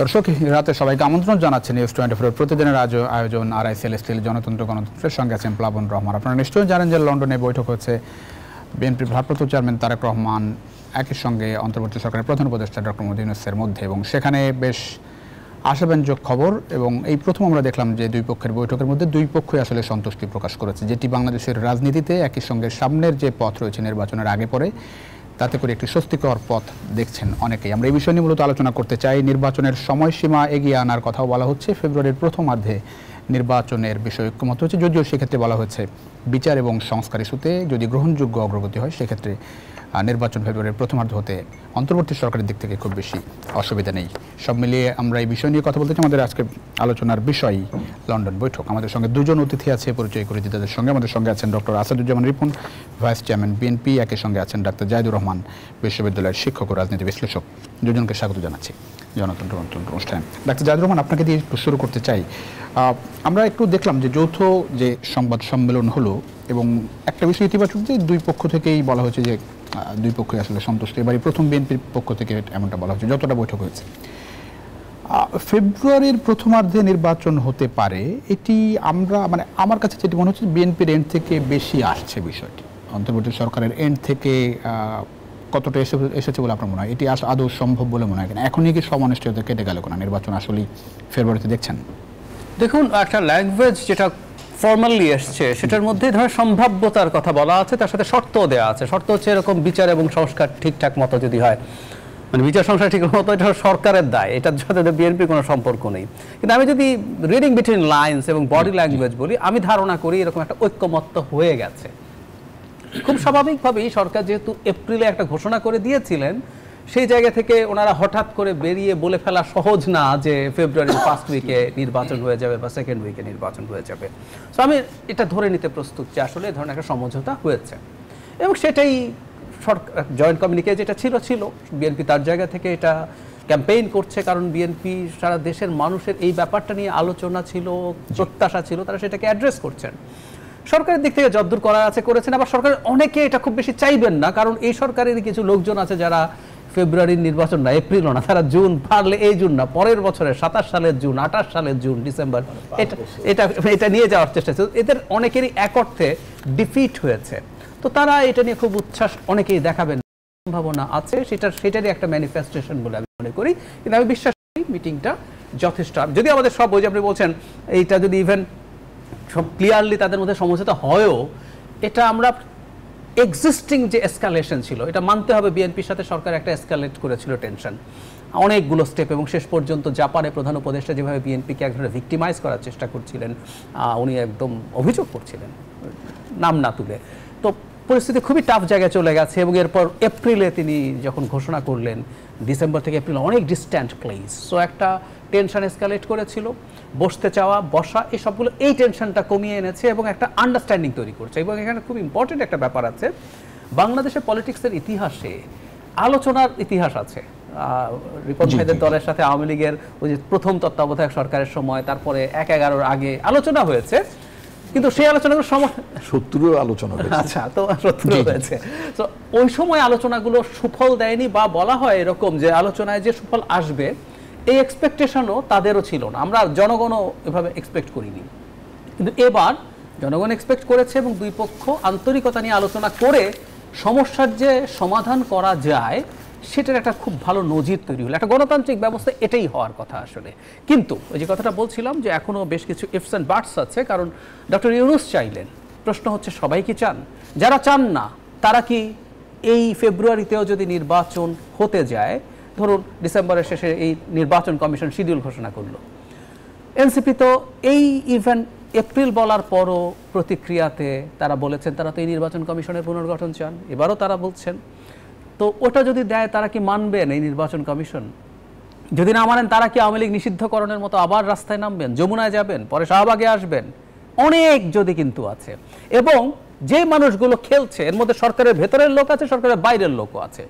দর্শক রাতে সবাইকে আমন্ত্রণ জানাচ্ছেন নিউজ 24 প্রতিদিনের আয়োজন আরআই সেলেস্টিয়াল জনতন্ত্র গণতন্ত্রের সঙ্গে আছেন প্লাবন রহমান। আপনারা নিশ্চয়ই জানেন যে লন্ডনে বৈঠক হচ্ছে বিএনপির ভারপ্রাপ্ত চেয়ারম্যান তারেক রহমান একই সঙ্গে অন্তর্বর্তী সরকারের প্রধান উপদেষ্টা ডক্টর মোহাম্মদ ইউনূসের মধ্যে, এবং সেখানে বেশ আশাব্যঞ্জক খবর। এবং এই প্রথম আমরা দেখলাম যে দুই পক্ষের বৈঠকের মধ্যে দুই পক্ষই আসলে সন্তুষ্টি প্রকাশ করেছে, যেটি বাংলাদেশের রাজনীতিতে একই সঙ্গে সামনের যে পথ রয়েছে নির্বাচনের আগে পরে তাতে করে একটি স্বস্তিকর পথ দেখছেন অনেকেই। আমরা এই বিষয় নিয়ে মূলত আলোচনা করতে চাই। নির্বাচনের সময়সীমা এগিয়ে আনার কথাও বলা হচ্ছে, ফেব্রুয়ারির প্রথমার্ধে নির্বাচনের বিষয়ে ঐক্যমত হচ্ছে, যদিও সেক্ষেত্রে বলা হয়েছে বিচার এবং সংস্কার ইস্যুতে যদি গ্রহণযোগ্য অগ্রগতি হয় সেক্ষেত্রে নির্বাচন ফেব্রুয়ারির প্রথমার্ধ হতে অন্তর্বর্তী সরকারের দিক থেকে খুব বেশি অসুবিধা নেই। সব মিলিয়ে আমরা এই বিষয় নিয়ে কথা বলতে চাই। আমাদের আজকের আলোচনার বিষয় লন্ডন বৈঠক। আমাদের সঙ্গে দুজন অতিথি আছে, পরিচয় করে দিতে তাদের সঙ্গে। আমাদের সঙ্গে আছেন doctor Asaduzzaman Ripon, vice chairman BNP, একই সঙ্গে আছেন ডাক্তার জাহিদুর রহমান, বিশ্ববিদ্যালয়ের শিক্ষক ও রাজনীতি বিশ্লেষক। দুজনকে স্বাগত জানাচ্ছি জনতন্ত্র অনুষ্ঠানে। ডাক্তার জাহিদুর রহমান, আপনাকে দিয়ে একটু শুরু করতে চাই। আমরা একটু দেখলাম যে যৌথ যে সংবাদ সম্মেলন হলো, এবং একটা বিষয় ইতিবাচক যে দুই পক্ষ থেকেই বলা হয়েছে যে দুই পক্ষই আসলে সন্তুষ্ট। এবারে প্রথম বিএনপির পক্ষ থেকে এমনটা বলা হচ্ছে যতটা বৈঠক হয়েছে। ফেব্রুয়ারির প্রথমার্ধে নির্বাচন হতে পারে, এটি আমরা আমার কাছে যেটি মনে হচ্ছে বিএনপির এন্ড থেকে বেশি আসছে বিষয়টি। অন্তর্বর্তী সরকারের এন্ড থেকে কতটা এসেছে বলে আপনার মনে হয়? এটি আদৌ সম্ভব বলে মনে হয় কিনা? এখনই কি সব অনিশ্চয়তা কেটে গেল কিনা? নির্বাচন আসলেই ফেব্রুয়ারিতে দেখছেন? দেখুন, একটা ল্যাঙ্গুয়েজ যেটা ফর্মালি এসছে সেটার মধ্যে ধরনের সম্ভাব্যতার কথা বলা আছে, তার সাথে শর্তও দেওয়া আছে। শর্ত হচ্ছে এরকম বিচার এবং সংস্কার ঠিকঠাক মতো যদি হয়, মানে বিচার সংস্কার ঠিক মতো, এটা সরকারের দায়, এটার সাথে বিএনপির কোনো সম্পর্ক নেই। কিন্তু আমি যদি রিডিং বিটুইন লাইন্স এবং বডি ল্যাঙ্গুয়েজ বলি, আমি ধারণা করি এরকম একটা ঐক্যমত্য হয়ে গেছে। খুব স্বাভাবিকভাবেই সরকার যেহেতু এপ্রিলে একটা ঘোষণা করে দিয়েছিলেন, সেই জায়গা থেকে ওনারা হঠাৎ করে বেরিয়ে বলে ফেলা সহজ না যে ফেব্রুয়ারির ফার্স্ট উইকে নির্বাচন হয়ে যাবে বা সেকেন্ড উইকে নির্বাচন হয়ে যাবে। সো আমি এটা ধরে নিতে প্রস্তুত যে আসলে এই ধরনের একটা সমঝোতা হয়েছে, এবং সেটাই সরকার জয়েন্ট কমিউনিকে যেটা ছিল বিএনপি তার জায়গা থেকে এটা ক্যাম্পেইন করছে, কারণ বিএনপি সারা দেশের মানুষের এই ব্যাপারটা নিয়ে আলোচনা ছিল, প্রত্যাশা ছিল, তারা সেটাকে অ্যাড্রেস করছেন। সরকারের দিক থেকে যদ্দূর করার আছে করেছেন। আবার সরকারের অনেকে এটা খুব বেশি চাইবেন না, কারণ এই সরকারের কিছু লোকজন আছে যারা ফেব্রুয়ারির নির্বাচন না, এপ্রিলও না, তারা জুন, পারলে এই জুন না, পরের বছরের 27 সালের জুন, 28 সালের জুন, ডিসেম্বর, এটা নিয়ে যাওয়ার চেষ্টা ছিল। এদের অনেকেরই এক অর্থে ডিফিট হয়েছে, তো তারা এটা নিয়ে খুব উচ্ছ্বাস অনেকেই দেখাবেন, সম্ভাবনা আছে, সেটারই একটা ম্যানিফেস্টেশন বলে আমি মনে করি। কিন্তু আমি বিশ্বাস করি মিটিংটা যথেষ্ট, যদি আমাদের সব ওই যে আপনি বলছেন এইটা যদি ইভেন সব ক্লিয়ারলি তাদের মধ্যে সমঝোতা হয়ও, এটা আমরা এক্সিস্টিং যে এসকালেশন ছিল এটা মানতে হবে। বিএনপির সাথে সরকার একটা এসকালেট করেছিল টেনশন, অনেকগুলো স্টেপ, এবং শেষ পর্যন্ত জাপানে প্রধান উপদেষ্টা যেভাবে বিএনপিকে এক ধরনের ভিক্টিমাইজ করার চেষ্টা করছিলেন, উনি একদম অভিযোগ করছিলেন নাম না তুলে, তো পরিস্থিতি খুবই টাফ জায়গায় চলে গেছে। এবং এরপর এপ্রিলে তিনি যখন ঘোষণা করলেন, ডিসেম্বর থেকে এপ্রিল অনেক ডিস্ট্যান্ট প্লেস, সো একটা টেনশন এসকালেট করেছিল। বসতে চাওয়া, বসা, এই সবগুলো এই টেনশনটা কমিয়ে এনেছে এবং একটা আন্ডারস্ট্যান্ডিং তৈরি করছে। এবং এখানে খুব ইম্পর্টেন্ট একটা ব্যাপার আছে, বাংলাদেশের পলিটিক্সের ইতিহাসে আলোচনার ইতিহাস আছে। রিপন ভাইদের দলের সাথে আওয়ামী লীগের ওই যে প্রথম তত্ত্বাবধায়ক সরকারের সময়, তারপরে 1/11 আগে আলোচনা হয়েছে, কিন্তু সেই আলোচনাগুলো শত্রুর আলোচনা, আচ্ছা, তো শত্রু হয়েছে। তো ওই সময় আলোচনাগুলো সুফল দেয়নি, বা বলা হয় এরকম যে আলোচনায় যে সুফল আসবে এই এক্সপেকটেশনও তাদেরও ছিল না, আমরা জনগণও এভাবে এক্সপেক্ট করিনি। কিন্তু এবার জনগণ এক্সপেক্ট করেছে, এবং দুই পক্ষ আন্তরিকতা নিয়ে আলোচনা করে সমস্যার যে সমাধান করা যায় সেটার একটা খুব ভালো নজির তৈরি হলো। একটা গণতান্ত্রিক ব্যবস্থা এটাই হওয়ার কথা আসলে। কিন্তু ওই যে কথাটা বলছিলাম যে এখনও বেশ কিছু ইফস অ্যান্ড বাটস আছে, কারণ ডক্টর ইউনূস চাইলেন, প্রশ্ন হচ্ছে সবাই কি চান? যারা চান না তারা কি এই ফেব্রুয়ারিতেও যদি নির্বাচন হতে যায়, ধরুন ডিসেম্বরের শেষে এই নির্বাচন কমিশন শিডিউল ঘোষণা করলো, এনসিপি তো এই ইভেন এপ্রিল বলার পরও প্রতিক্রিয়াতে তারা বলেছেন তারা তো এই নির্বাচন কমিশনের পুনর্গঠন চান, এবারও তারা বলছেন। তো ওটা যদি দেয় তারা কি মানবেন এই নির্বাচন কমিশন? যদি না মানেন তারা কি আওয়ামী লীগ নিষিদ্ধকরণের মতো আবার রাস্তায় নামবেন, যমুনায় যাবেন, পরে শাহবাগে আসবেন? অনেক যদি কিন্তু আছে, এবং যে মানুষগুলো খেলছে এর মধ্যে সরকারের ভেতরের লোক আছে, সরকারের বাইরের লোকও আছে,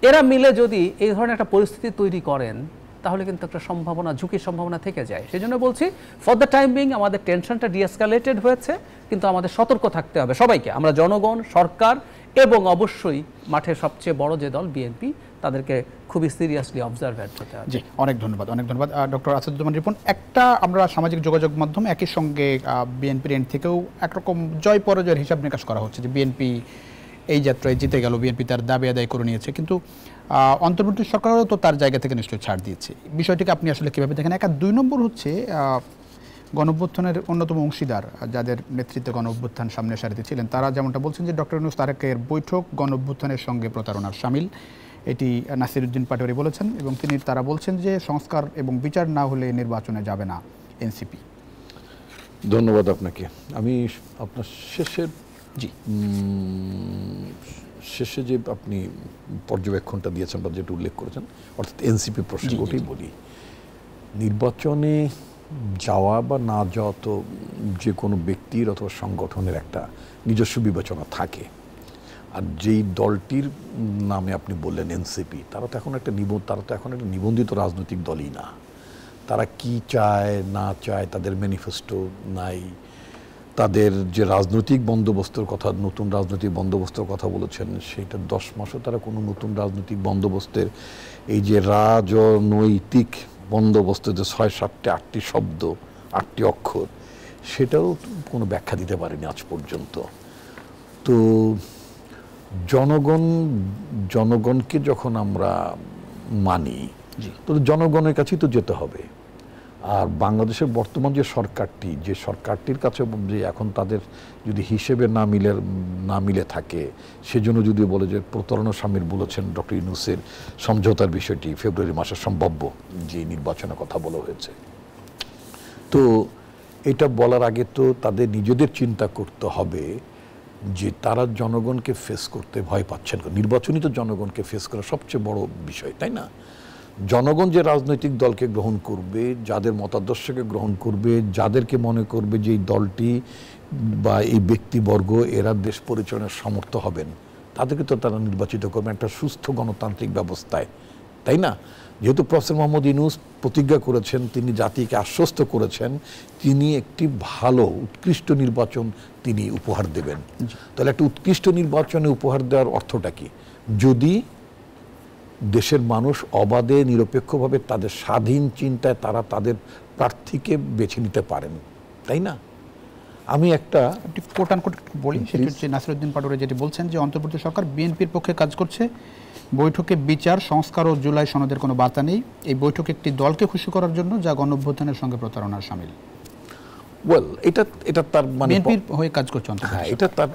এরা মিলে যদি এই ধরনের একটা পরিস্থিতি তৈরি করেন তাহলে কিন্তু একটা সম্ভাবনা, ঝুঁকির সম্ভাবনা থেকে যায়। সেই জন্য বলছি ফর দ্য টাইম বিং আমাদের টেনশনটা ডিএসকালেটেড হয়েছে, কিন্তু আমাদের সতর্ক থাকতে হবে সবাইকে, আমরা জনগণ, সরকার এবং অবশ্যই মাঠের সবচেয়ে বড় যে দল বিএনপি, তাদেরকে খুবই সিরিয়াসলি অবজারভেন্ট হতে হবে। জি, অনেক ধন্যবাদ ডক্টর আসাদুজ্জামান রিপন। একটা আমরা সামাজিক যোগাযোগ মাধ্যমে একই সঙ্গে বিএনপির এন্ড থেকেও একরকম জয় পরাজয়ের হিসাব নিকাশ করা হচ্ছে যে বিএনপি এই যাত্রায় জিতে গেল, বিএনপি তার দাবি আদায় করে নিয়েছে, কিন্তু অন্তর্বর্তী সরকারও তো তার জায়গা থেকে নিশ্চয়ই ছাড় দিয়েছে। বিষয়টিকে আপনি আসলে কীভাবে দেখেন? দুই নম্বর হচ্ছে গণঅভ্যুত্থানের অন্যতম অংশীদার যাদের নেতৃত্বে গণঅভ্যুত্থান সামনের সারিতে ছিলেন, তারা যেমনটা বলছেন যে ডক্টর ইউনূস তারেকের বৈঠক গণঅভ্যুত্থানের সঙ্গে প্রতারণার শামিল, এটি নাসিরউদ্দিন পাটোয়ারি বলেছেন, এবং তারা বলছেন যে সংস্কার এবং বিচার না হলে নির্বাচনে যাবে না এনসিপি। ধন্যবাদ আপনাকে। আমি আপনার শেষে যে আপনি পর্যবেক্ষণটা দিয়েছেন বা যেটা উল্লেখ করেছেন, অর্থাৎ এনসিপি প্রসঙ্গটাই বলি। নির্বাচনে যাওয়া বা না যাওয়া তো যে কোনো ব্যক্তির অথবা সংগঠনের একটা নিজস্ব বিবেচনা থাকে। আর যেই দলটির নামে আপনি বললেন এনসিপি, তারা তো এখন একটা নিবন্ধিত রাজনৈতিক দলই না। তারা কি চায় না চায়, তাদের ম্যানিফেস্টো নাই, তাদের যে রাজনৈতিক বন্দোবস্তের কথা, নতুন রাজনৈতিক বন্দোবস্তের কথা বলেছেন, সেটা 10 মাসও তারা কোনো নতুন রাজনৈতিক বন্দোবস্তের এই যে রাজনৈতিক বন্দোবস্তের যে 6, 7, 8টি শব্দ, 8টি অক্ষর, সেটাও কোনো ব্যাখ্যা দিতে পারেনি আজ পর্যন্ত। তো জনগণকে যখন আমরা মানি, তো জনগণের কাছেই তো যেতে হবে। আর বাংলাদেশের বর্তমান যে সরকারটির কাছে যে এখন তাদের যদি হিসেবে না মিলে থাকে, সেজন্য যদি বলে যে প্রতারণা শামিল বলেছেন ডক্টর ইউনূসের সমঝোতার বিষয়টি ফেব্রুয়ারি মাসে সম্ভাব্য যে নির্বাচনের কথা বলা হয়েছে। তো এটা বলার আগে তো তাদের নিজেদের চিন্তা করতে হবে যে তারা জনগণকে ফেস করতে ভয় পাচ্ছেন। নির্বাচনই তো জনগণকে ফেস করা সবচেয়ে বড় বিষয়, তাই না? জনগণ যে রাজনৈতিক দলকে গ্রহণ করবে, যাদের মতাদর্শকে গ্রহণ করবে, যাদেরকে মনে করবে যে এই দলটি বা এই ব্যক্তিবর্গ এরা দেশ পরিচালনার সমর্থ হবেন, তাদেরকে তো তারা নির্বাচিত করবেন একটা সুস্থ গণতান্ত্রিক ব্যবস্থায়, তাই না? যেহেতু প্রফেসর মোহাম্মদ ইউনূস প্রতিজ্ঞা করেছেন, তিনি জাতিকে আশ্বস্ত করেছেন তিনি একটি ভালো উৎকৃষ্ট নির্বাচন তিনি উপহার দেবেন। তাহলে একটা উৎকৃষ্ট নির্বাচনে উপহার দেওয়ার অর্থটা কি? যদি দেশের মানুষ অবাধে নিরপেক্ষভাবে তাদের স্বাধীন চিন্তায় তারা তাদের প্রার্থীকে বেছে নিতে পারেন, তাই না? আমি একটা কোট আনকোট বলি, সেটি হচ্ছে নাসিরউদ্দিন পাটোয়ারি যেটি বলছেন যে অন্তর্বর্তী সরকার বিএনপির পক্ষে কাজ করছে, বৈঠকে বিচার, সংস্কার ও জুলাই সনদের কোনো বার্তা নেই, এই বৈঠক একটি দলকে খুশি করার জন্য যা গণঅভ্যুত্থানের সঙ্গে প্রতারণার শামিল। এটা তার মানে বিএনপির হয়ে কাজ করছে। হ্যাঁ,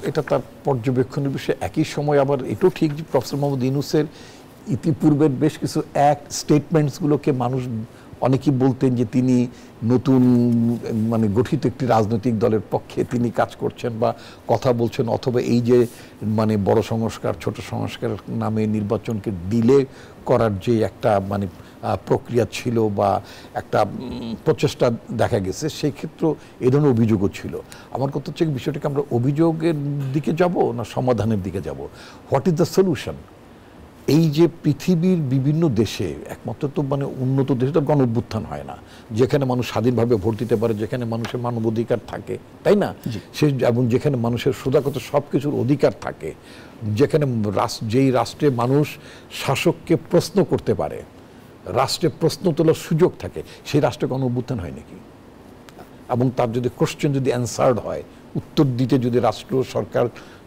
এটা তার পর্যবেক্ষণের বিষয়ে। একই সময় আবার এটাও ঠিক যে প্রফেসর মোহাম্মদ ইউনূসের ইতিপূর্বের বেশ কিছু স্টেটমেন্টসগুলোকে মানুষ অনেকেই বলতেন যে তিনি নতুন গঠিত একটি রাজনৈতিক দলের পক্ষে তিনি কাজ করছেন বা কথা বলছেন, অথবা এই যে বড় সংস্কার ছোট সংস্কার নামে নির্বাচনকে ডিলে করার যে একটা প্রক্রিয়া ছিল বা একটা প্রচেষ্টা দেখা গেছে, সেই ক্ষেত্রে এই ধরনের অভিযোগও ছিল। আমার কথা হচ্ছে বিষয়টাকে আমরা অভিযোগের দিকে যাব না সমাধানের দিকে যাব? What is the solution? এই যে পৃথিবীর বিভিন্ন দেশে একমাত্র তো উন্নত দেশে তো গণঅভ্যুত্থান হয় না, যেখানে মানুষ স্বাধীনভাবে ভোট দিতে পারে, যেখানে মানুষের মানবাধিকার থাকে, তাই না? এবং যেখানে মানুষের সোজাগত সব কিছুর অধিকার থাকে, যেখানে যেই রাষ্ট্রে মানুষ শাসককে প্রশ্ন করতে পারে, রাষ্ট্রে প্রশ্ন তোলার সুযোগ থাকে, সেই রাষ্ট্রে গণঅভ্যুত্থান হয় নাকি? এবং তার যদি কোশ্চেন যদি অ্যান্সার্ড হয়, উত্তর দিতে যদি রাষ্ট্র, সরকার,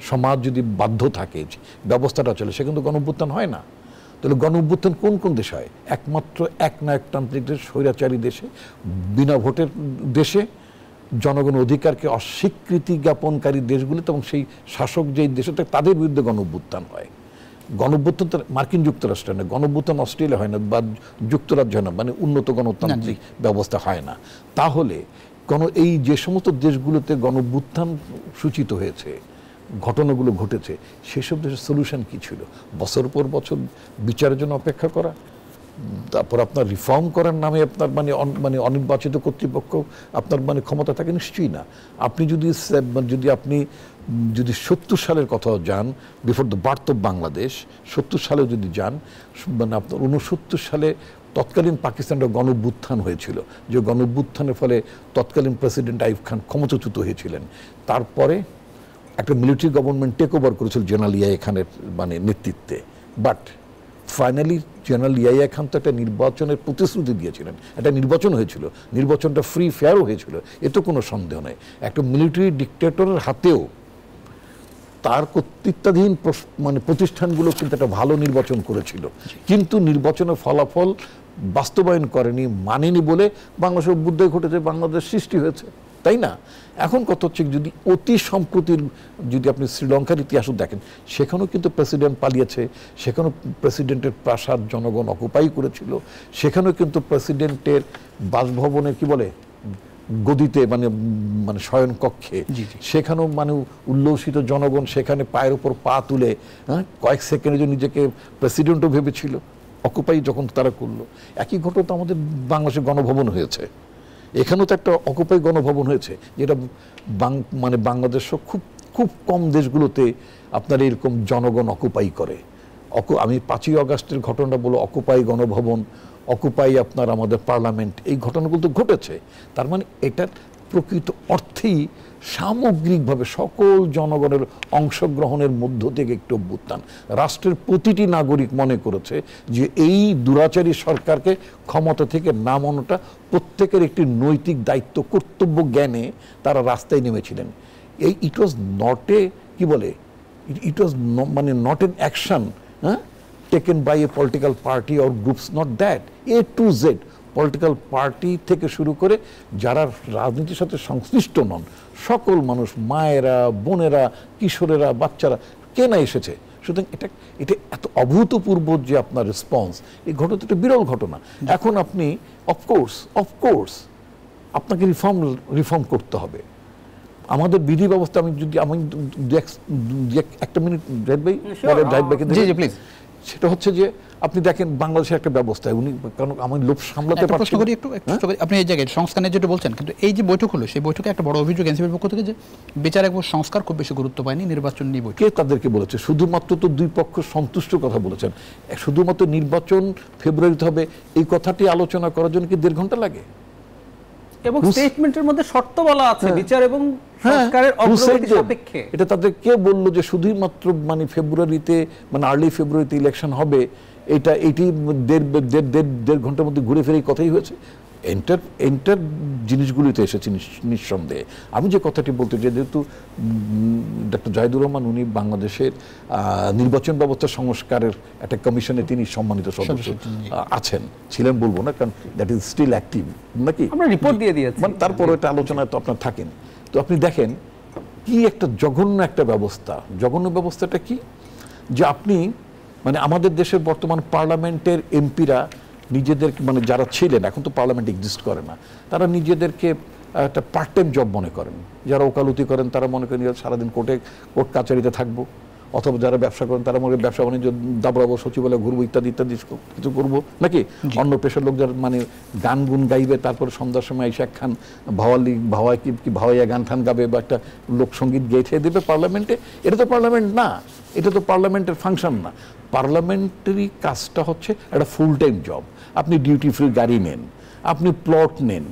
সমাজ যদি বাধ্য থাকে, ব্যবস্থাটা চলে, সে কিন্তু গণঅভ্যুত্থান হয় না। তাহলে গণঅভ্যুত্থান কোন কোন দেশে হয়? একমাত্র একনায়কতান্ত্রিক দেশ, স্বৈরাচারী দেশে, বিনা ভোটের দেশে, জনগণ অধিকারকে অস্বীকৃতি জ্ঞাপনকারী দেশগুলিতে, এবং সেই শাসক যেই দেশে থাকে তাদের বিরুদ্ধে গণঅভ্যুত্থান হয়। গণঅভ্যুত্থান মার্কিন যুক্তরাষ্ট্রে হয় না, গণঅভ্যুত্থান অস্ট্রেলিয়া হয় না, বা যুক্তরাজ্য হয় না, উন্নত গণতান্ত্রিক ব্যবস্থা হয় না। তাহলে এই যে সমস্ত দেশগুলোতে গণঅভ্যুত্থান সূচিত হয়েছে, ঘটনাগুলো ঘটেছে, সেসব দেশের সলিউশন কি ছিল? বছর পর বছর বিচারের জন্য অপেক্ষা করা, তারপর আপনার রিফর্ম করার নামে আপনার অনির্বাচিত কর্তৃপক্ষ আপনার ক্ষমতা থাকে? নিশ্চয়ই না। আপনি যদি 70 সালের কথা যান, before the birth of Bangladesh, 70 সালে যদি যান, আপনার 69 সালে তৎকালীন পাকিস্তানের গণঅভ্যুত্থান হয়েছিল, যে গণঅভ্যুত্থানের ফলে তৎকালীন প্রেসিডেন্ট আইয়ুব খান ক্ষমতাচ্যুত হয়েছিলেন। তারপরে একটা মিলিটারি গভর্নমেন্ট টেক ওভার করেছিল জেনারেল ইয়াহিয়া খানের নেতৃত্বে। But finally general Yahya Khan তো একটা নির্বাচনের প্রতিশ্রুতি দিয়েছিলেন, একটা নির্বাচন হয়েছিল, নির্বাচনটা ফ্রি ফেয়ারও হয়েছিল, এতে কোনো সন্দেহ নেই। একটা মিলিটারি ডিক্টেটরের হাতেও তার কর্তৃত্বাধীন মানে প্রতিষ্ঠানগুলো কিন্তু একটা ভালো নির্বাচন করেছিল, কিন্তু নির্বাচনের ফলাফল বাস্তবায়ন করেনি, মানেনি বলে বাংলাদেশের অভ্যুদয় ঘটেছে, বাংলাদেশ সৃষ্টি হয়েছে, তাই না? এখন কত হচ্ছে, যদি অতি সম্প্রতির যদি আপনি শ্রীলঙ্কার ইতিহাসও দেখেন, সেখানেও কিন্তু প্রেসিডেন্ট পালিয়েছে, সেখানেও প্রেসিডেন্টের প্রাসাদ জনগণ অকুপাই করেছিল, সেখানেও কিন্তু প্রেসিডেন্টের বাসভবনের কি বলে গদিতে মানে মানে শয়ন কক্ষে সেখানেও মানে উল্লসিত জনগণ সেখানে পায়ের উপর পা তুলে কয়েক সেকেন্ডের জন্য নিজেকে প্রেসিডেন্টও ভেবেছিল, অকুপাই যখন তারা করলো। একই ঘটনা তো আমাদের বাংলাদেশের গণভবন হয়েছে, এখানেও তো একটা অকুপাই গণভবন হয়েছে, যেটা মানে বাংলাদেশ খুব খুব কম দেশগুলোতে আপনার এরকম জনগণ অকুপাই করে। আমি 5ই আগস্টের ঘটনাটা বলো, অকুপাই গণভবন, অকুপাই আপনার আমাদের পার্লামেন্ট, এই ঘটনাগুলো তো ঘটেছে। তার মানে এটার প্রকৃত অর্থেই সামগ্রিকভাবে সকল জনগণের অংশগ্রহণের মধ্য থেকে একটু অভ্যুত্থান। রাষ্ট্রের প্রতিটি নাগরিক মনে করেছে যে এই দুরাচারী সরকারকে ক্ষমতা থেকে নামানোটা প্রত্যেকের একটি নৈতিক দায়িত্ব, কর্তব্য জ্ঞানে তারা রাস্তায় নেমেছিলেন। ইট ওয়াজ নট এ কি বলে, ইট ওয়াজ মানে not an action taken by a political party or groups, not that. A to Z political party থেকে শুরু করে যারা রাজনীতির সাথে সংশ্লিষ্ট নন, সকল মানুষ, মায়েরা, বোনেরা, কিশোরেরা, বাচ্চারা কে না এসেছে। সুতরাং এটা এত অভূতপূর্ব যে আপনার রেসপন্স, এই ঘটনা একটা বিরল ঘটনা। এখন আপনি অফকোর্স আপনাকে রিফর্ম করতে হবে। আমাদের বিধি ব্যবস্থা, আমি একটা মিনিট জাহিদ ভাই, সেটা হচ্ছে যে আপনি দেখেন বাংলাদেশের একটা ব্যবস্থা, উনি কারণ আমি লোভ সামলাতে পারছি না। একটু আপনি এই জায়গায় সংস্কারের যেটা বলছেন, কিন্তু এই যে বৈঠক হলো, সেই বৈঠকে একটা বড় অভিযোগ এনসিপির পক্ষ থেকে যে বিচার এবং সংস্কার খুব বেশি গুরুত্ব পায়নি, নির্বাচন নিয়ে বৈঠক। কে তাদেরকে বলেছে? শুধুমাত্র তো দুই পক্ষ সন্তুষ্ট কথা বলেছেন, শুধুমাত্র নির্বাচন ফেব্রুয়ারিতে হবে এই কথাটি আলোচনা করার জন্য কি 1.5 ঘন্টা লাগে? এবং স্টেটমেন্টের মধ্যে শর্ত বলা আছে বিচার এবং সংস্কারের অগ্রগতি সাপেক্ষে। এটা তাদের কে বললো যে শুধুমাত্র মানে ফেব্রুয়ারিতে, মানে আর্লি ফেব্রুয়ারিতে ইলেকশন হবে, এটি 1.5 ঘন্টার মধ্যে ঘুরে ফিরে কথাই হয়েছে। এন্টার জিনিসগুলিতে এসেছে নিঃসন্দেহে। আমি যে কথাটি বলতে চাই, যেহেতু ডক্টর জাহিদুর রহমান উনি বাংলাদেশের নির্বাচন ব্যবস্থা সংস্কারের একটা কমিশনে তিনি সম্মানিত সদস্য আছেন, ছিলেন বলবো না, কারণ দ্যাট ইজ স্টিল অ্যাক্টিভ নাকি, আমরা রিপোর্ট দিয়ে দিয়েছি, মানে তারপরে একটা আলোচনায় তো আপনার থাকেন। তো আপনি দেখেন কি একটা জঘন্য একটা ব্যবস্থা। জঘন্য ব্যবস্থাটা কি, যে আপনি মানে আমাদের দেশের বর্তমান পার্লামেন্টের এমপিরা নিজেদের মানে যারা ছিলেন, এখন তো পার্লামেন্ট এক্সিস্ট করে না, তারা নিজেদেরকে একটা পার্ট টাইম জব মনে করেন। যারা ওকালতি করেন তারা মনে করেন সারাদিন কোর্ট কাছারিতে থাকবো, অথবা যারা ব্যবসা করেন তারা মনে ব্যবসা বাণিজ্য দাবড়াবো, সচিবালয় ঘুরবো, ইত্যাদি ইত্যাদি কিছু করবো নাকি। অন্য পেশার লোক যারা মানে গান গুন গাইবে, তারপরে সন্ধ্যার সময় এসে একখান ভাওয়াইয়া গান ঠান গাবে বা একটা লোকসঙ্গীত গেয়ে দেবে পার্লামেন্টে। এটা তো পার্লামেন্ট না, এটা তো পার্লামেন্টের ফাংশন না। পার্লামেন্টারি কাজটা হচ্ছে একটা ফুল টাইম জব। আপনি ডিউটি ফ্রি গাড়ি নেন, আপনি প্লট নেন,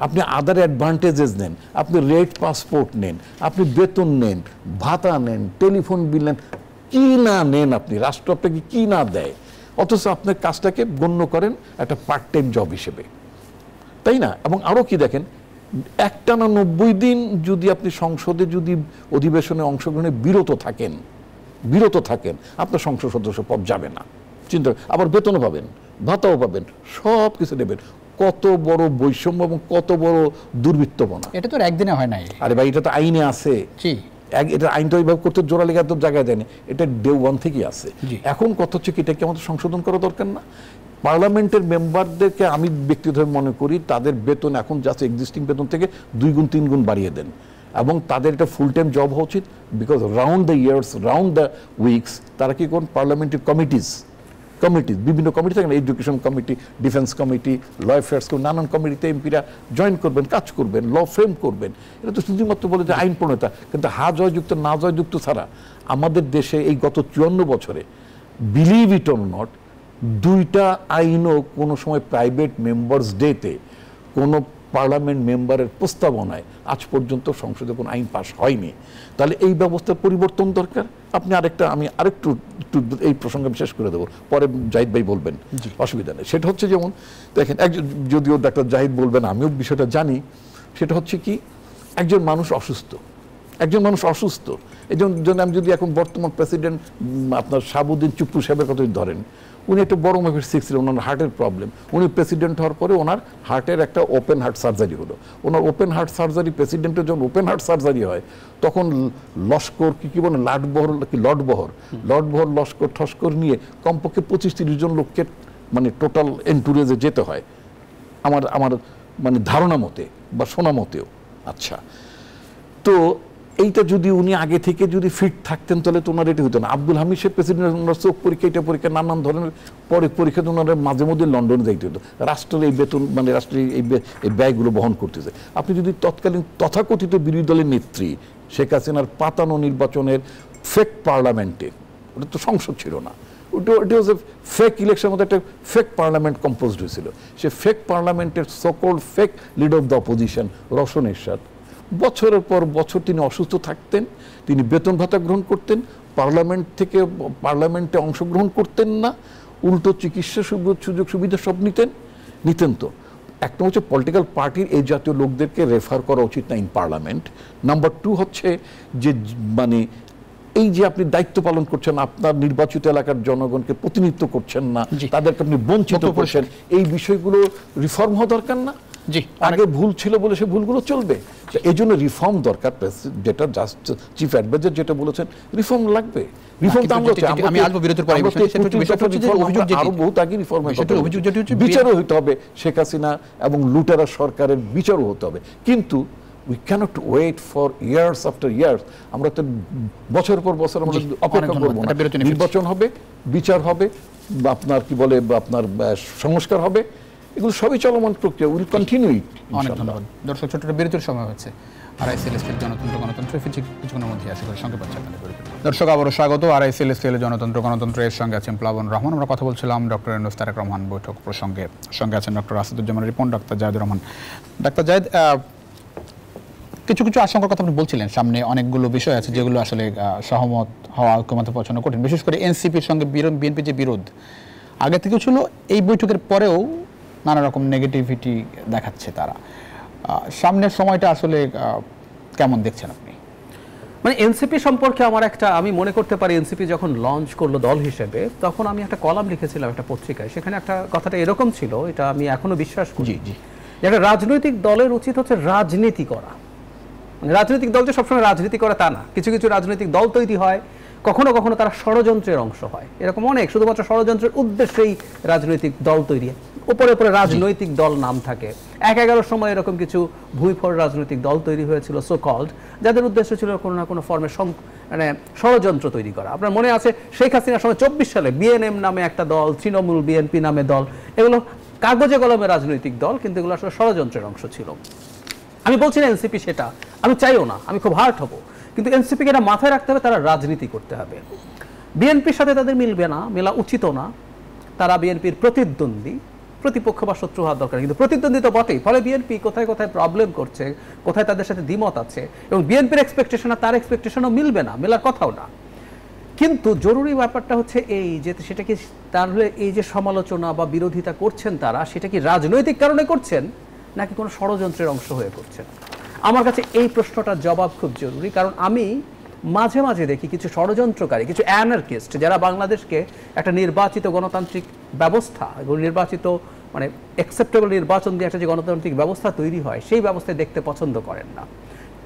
আপনি আদার অ্যাডভান্টেজেস নেন, আপনি রেড পাসপোর্ট নেন, আপনি বেতন নেন, ভাতা নেন, টেলিফোন বিল নেন, কি না নেন আপনি, রাষ্ট্র আপনাকে কি না দেয়, অথচ আপনার কাজটাকে গণ্য করেন একটা পার্ট টাইম জব হিসেবে, তাই না? এবং আরও কি দেখেন, একটানা 90 দিন যদি আপনি সংসদে যদি অধিবেশনে অংশগ্রহণে বিরত থাকেন, আপনার সংসদ সদস্য পদ যাবে না। চিন্তা, আবার বেতনও পাবেন, ভাতাও পাবেন, সব কিছু নেবেন। কত বড় বৈষম্য এবং কত বড় দুর্বৃত্তপনা। এটা তো একদিনে হয় নাই। আরে ভাই, এটা তো আইনে আছে। এটা আইনটা ওইভাবে করতে জোড়া লেগে একদম জায়গায় দেয়নি, এটা ডে 1 থেকেই আছে। এখন কথা হচ্ছে কি, এটাকে আমাদের সংশোধন করা দরকার না? পার্লামেন্টের মেম্বারদেরকে আমি ব্যক্তিগতভাবে মনে করি তাদের বেতন এখন যাচ্ছে এক্সিস্টিং বেতন থেকে 2 গুণ 3 গুণ বাড়িয়ে দেন, এবং তাদের এটা ফুল টাইম জব হওয়া উচিত। Because round the years, round the weeks তারা কি করেন, পার্লামেন্টারি কমিটিজ, বিভিন্ন কমিটি থাকে না, এডুকেশন কমিটি, ডিফেন্স কমিটি, ল অ্যাফেয়ার্স কমিটি, নানান কমিটিতে এমপিরা জয়েন করবেন, কাজ করবেন, ল ফ্রেম করবেন। এটা তো শুধুমাত্র বলে যে আইন প্রণেতা, কিন্তু হা জয়যুক্ত না জয়যুক্ত ছাড়া আমাদের দেশে এই গত 54 বছরে, বিলিভ ইট অর নট, 2টা আইনও কোনো সময় প্রাইভেট মেম্বার্স ডেতে কোনো পার্লামেন্ট মেম্বারের প্রস্তাবনায় আজ পর্যন্ত সংসদে কোনো আইন পাস হয়নি। তাহলে এই ব্যবস্থার পরিবর্তন দরকার। আপনি আমি আরেকটু এই প্রসঙ্গে শেষ করে দেবো, পরে জাহিদ ভাই বলবেন, অসুবিধা নেই। সেটা হচ্ছে যেমন দেখেন, যদিও ডাক্তার জাহিদ বলবেন, আমিও বিষয়টা জানি, সেটা হচ্ছে কি একজন মানুষ অসুস্থ, এই জন্য আমি যদি এখন বর্তমান প্রেসিডেন্ট আপনার শাহাবুদ্দিন চুপ্পু সাহেবের কথাই ধরেন, উনি একটা বড় মাপের সিক ছিলেন, ওনার হার্টের প্রবলেম, উনি প্রেসিডেন্ট হওয়ার পরে ওনার হার্টের একটা ওপেন হার্ট সার্জারি হলো। ওনার ওপেন হার্ট সার্জারি, প্রেসিডেন্টের যখন ওপেন হার্ট সার্জারি হয় তখন লস্কর কি বলে লটবহর লস্কর ঠস্কর নিয়ে কমপক্ষে 25-30 জন লোককে মানে টোটাল এন্টুরেজে যেতে হয় আমার মানে ধারণা মতে বা শোনা মতেও। আচ্ছা, তো এইটা যদি উনি আগে থেকে যদি ফিট থাকতেন তাহলে তো ওনার এটা হতো না। আব্দুল হামিদ সাহেব প্রেসিডেন্ট, ওনার চোখ পরীক্ষা, এটা পরীক্ষা, নানান ধরনের পরীক্ষা ওনারা মাঝে মধ্যে লন্ডনে যাইতে হতো, রাষ্ট্রের এই বেতন মানে রাষ্ট্রের এই ব্যয়গুলো বহন করতেছে। আপনি যদি তৎকালীন তথাকথিত বিরোধী দলের নেত্রী শেখ হাসিনার পাতানো নির্বাচনের ফেক পার্লামেন্টে, ওটা তো সংসদ ছিল না, ওটা ওয়াজ এ ফেক ইলেকশনের মধ্যে একটা ফেক পার্লামেন্ট কম্পোজড হয়েছিল। সে ফেক পার্লামেন্টের সকল fake leader of the opposition Rowshan Ershad বছরের পর বছর তিনি অসুস্থ থাকতেন, তিনি বেতন ভাতা গ্রহণ করতেন, পার্লামেন্টে অংশগ্রহণ করতেন না, উল্টো চিকিৎসা সুযোগ সুবিধা সব নিতেন। তো একটা হচ্ছে পলিটিক্যাল পার্টির এই জাতীয় লোকদেরকে রেফার করা উচিত না ইন পার্লামেন্ট। নাম্বার 2 হচ্ছে যে মানে এই যে আপনি দায়িত্ব পালন করছেন, আপনার নির্বাচিত এলাকার জনগণকে প্রতিনিধিত্ব করছেন না, তাদেরকে আপনি বঞ্চিত করছেন, এই বিষয়গুলো রিফর্ম হওয়া দরকার না? আগে ভুল ছিল বলে সে ভুলগুলো চলবে, এই জন্য রিফর্ম দরকার। যেটা জাস্ট চিফ অ্যাডভাইজার যেটা বলেছেন, রিফর্ম লাগবে। বিচারও হতে হবে শেখ হাসিনা এবং লুটেরা সরকারের বিচারও হতে হবে, কিন্তু we cannot wait for years after years। আমরা তো বছর পর বছর আমরা অপেক্ষা করবো না। নির্বাচন হবে, বিচার হবে, আপনার কি বলে আপনার সংস্কার হবে, এগুলো সবই চলমান প্রক্রিয়া, উইল কন্টিনিউ ইট। অনেক ধন্যবাদ দর্শক, ছোট বিরতির সময় হচ্ছে। আরআইসিএলএসটির গণতন্ত্র ফিরছি কিছুক্ষণের মধ্যে, আশা করি সঙ্গে পাচ্ছেন আপনাদের বিরতি। দর্শক আবারও স্বাগত। আরআইসিএলএসটির গণতন্ত্র এর সঙ্গে আছেন প্লাবন রহমান। আমরা কথা বলছিলাম ডক্টর ইউনূস তারেক রহমান বৈঠক প্রসঙ্গে, সঙ্গে আছেন doctor Asaduzzaman Ripon, doctor Zahidur Rahman. Doctor Zahid, কিছু আশঙ্কার কথা আপনি বলছিলেন, সামনে অনেকগুলো বিষয় আছে যেগুলো আসলে সহমত হওয়া, ঐক্যমতে পৌঁছানো কঠিন, বিশেষ করে এনসিপির সঙ্গে বিএনপি যে বিরোধ আগে থেকেও ছিল, এই বৈঠকের পরেও নানা রকম নেগেটিভিটি দেখাচ্ছে তারা। সামনের সময়টা আসলে কেমন দেখছেন আপনি? মানে এনসিপি সম্পর্কে আমি মনে করতে পারি, এনসিপি যখন লঞ্চ করলো দল হিসেবে, তখন আমি একটা কলাম লিখেছিলাম একটা পত্রিকায়, সেখানে একটা কথাটা এরকম ছিল, এটা আমি এখনো বিশ্বাস করি, একটা রাজনৈতিক দলের উচিত হচ্ছে রাজনীতি করা। মানে রাজনৈতিক দল যে সবসময় রাজনীতি করে তা না, কিছু রাজনৈতিক দল তৈরি হয়, কখনো কখনো তারা ষড়যন্ত্রের অংশ হয়, এরকম অনেক, শুধুমাত্র ষড়যন্ত্রের উদ্দেশ্যেই রাজনৈতিক দল তৈরি, উপরে রাজনৈতিক দল নাম থাকে। 11 সময় এরকম কিছু ভুইফোড় রাজনৈতিক দল তৈরি হয়েছিল, সো কল্ড, যাদের উদ্দেশ্য ছিল কোনো না কোনো ফর্মে মানে ষড়যন্ত্র তৈরি করা। আপনার মনে আছে শেখ হাসিনার সময় 24 সালে বিএনএম নামে একটা দল, তৃণমূল বিএনপি নামে দল, এগুলো কাগজে কলমে রাজনৈতিক দল, কিন্তু এগুলো আসলে ষড়যন্ত্রের অংশ ছিল। আমি বলছি না এনসিপি সেটা, আমি চাইও না, আমি খুব হার্ট হব, কিন্তু এনসিপিকে এটা মাথায় রাখতে হবে, তারা রাজনীতি করতে হবে। বিএনপির সাথে তাদের মিলবে না, মেলা উচিত না, তারা বিএনপির প্রতিদ্বন্দ্বী, প্রতিপক্ষ বা শত্রু হওয়ার দরকার, কিন্তু প্রতিদ্বন্দ্বী তো বটেই। ফলে বিএনপি কোথায় কোথায় প্রবলেম করছে, কোথায় তাদের সাথে দ্বিমত আছে, এবং বিএনপির এক্সপেকটেশন আর তার এক্সপেকটেশনও মিলবে না, মেলার কথাও না। কিন্তু জরুরি ব্যাপারটা হচ্ছে এই যে সেটা কি তাহলে এই যে সমালোচনা বা বিরোধিতা করছেন তারা, সেটা কি রাজনৈতিক কারণে করছেন নাকি কোনো ষড়যন্ত্রের অংশ হয়ে করছেন? আমার কাছে এই প্রশ্নটার জবাব খুব জরুরি, কারণ আমি মাঝে মাঝে দেখি কিছু ষড়যন্ত্রকারী, কিছু অ্যানার্কিস্ট, যারা বাংলাদেশকে একটা নির্বাচিত গণতান্ত্রিক ব্যবস্থা এবং নির্বাচিত মানে অ্যাকসেপ্টেবল নির্বাচন দিয়ে একটা যে গণতান্ত্রিক ব্যবস্থা তৈরি হয়, সেই ব্যবস্থায় দেখতে পছন্দ করেন না।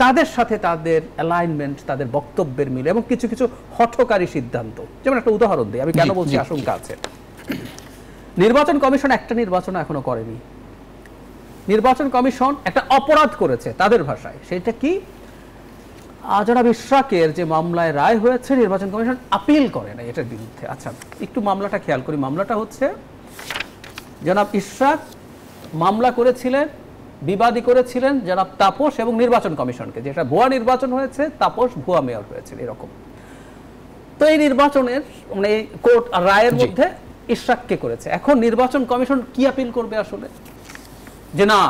তাদের সাথে তাদের অ্যালাইনমেন্ট, তাদের বক্তব্যের মিল এবং কিছু হঠকারী সিদ্ধান্ত, যেমন একটা উদাহরণ দিই, আমি কেন বলছি আশঙ্কা আছে। নির্বাচন কমিশন একটা নির্বাচন এখনো করেনি। নির্বাচন কমিশন একটা অপরাধ করেছে তাদের ভাষায়, সেটা কি? জনাব ইশরাকের যে মামলায় রায় হয়েছে, নির্বাচন কমিশন আপিল করে না এটার বিরুদ্ধে। আচ্ছা, একটু মামলাটা খেয়াল করি। মামলাটা হচ্ছে জনাব ইশরাক মামলা করেছিলেন, বিবাদী করেছিলেন জনাব তাপস এবং নির্বাচন কমিশনকে, যেটা ভুয়া নির্বাচন হয়েছে, তাপস ভুয়া মেয়র হয়েছিল, এরকম। তো এই নির্বাচনের মানে কোর্ট রায়ের মধ্যে ইশরাককে করেছে। এখন নির্বাচন কমিশন কি আপিল করবে আসলে? যে না,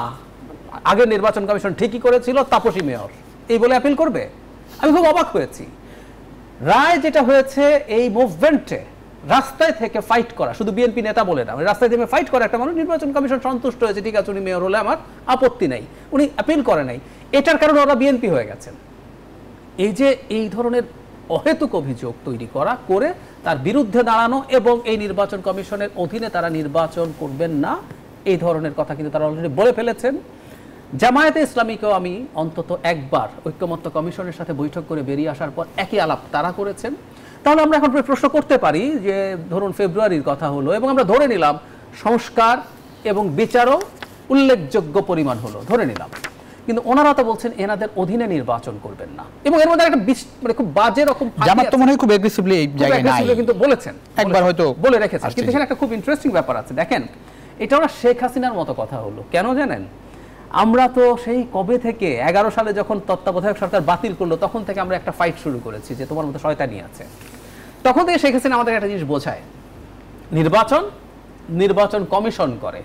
আগের নির্বাচন কমিশন ঠিকই করেছিল, তাপসী মেয়র এই বলে অ্যাপিল করবে? আমি খুব অবাক হয়েছি। রায় যেটা হয়েছে এই মুভমেন্টে রাস্তায় থেকে ফাইট করা, শুধু বিএনপি নেতা বলে না, রাস্তায় থেকে ফাইট করা একটা মানুষ নির্বাচন কমিশন সন্তুষ্ট হয়েছে, ঠিক আছে উনি মেয়র হলে আমার আপত্তি নাই, উনি অ্যাপিল করে নাই, এটার কারণে ওরা বিএনপি হয়ে গেছেন। এই যে এই ধরনের অহেতুক অভিযোগ তৈরি করা করে তার বিরুদ্ধে দাঁড়ানো এবং এই নির্বাচন কমিশনের অধীনে তারা নির্বাচন করবেন না, এই ধরনের কথা কিন্তু তারা অলরেডি বলে ফেলেছেন। জামায়াতে ইসলামীকেও আমি অন্তত একবার ঐক্যমত্য কমিশনের সাথে বৈঠক করে বেরিয়ে আসার পর একই আলাপ তারা করেছেন। তাহলে আমরা এখন প্রশ্ন করতে পারি যে ধরুন ফেব্রুয়ারির কথা হলো এবং আমরা ধরে নিলাম সংস্কার এবং বিচারও উল্লেখযোগ্য পরিমাণ হলো, ধরে নিলাম, কিন্তু ওনারা তো বলছেন এনাদের অধীনে নির্বাচন করবেন না এবং এর মধ্যে একটা মানে খুব বাজে রকম জামাত তো মনে হয় খুব এগ্রেসিভলি এই জায়গায় নাই, কিন্তু বলেছেন একবার হয়তো বলে রেখেছেন। কিন্তু এখানে একটা খুব ইন্টারেস্টিং ব্যাপার আছে, দেখেন এটা ওরা শেখ হাসিনার মতো কথা হলো কেন জানেন? আমরা তো সেই কবে থেকে 11 সালে যখন তত্ত্বাবধায়ক সরকার বাতিল করলো তখন থেকে আমরা একটা ফাইট শুরু করেছি যে তোমার মতো শয়তানি আছে। তখন থেকে শেখ হাসিনা আমাদের একটা জিনিস বোঝায়, নির্বাচন কমিশন করে,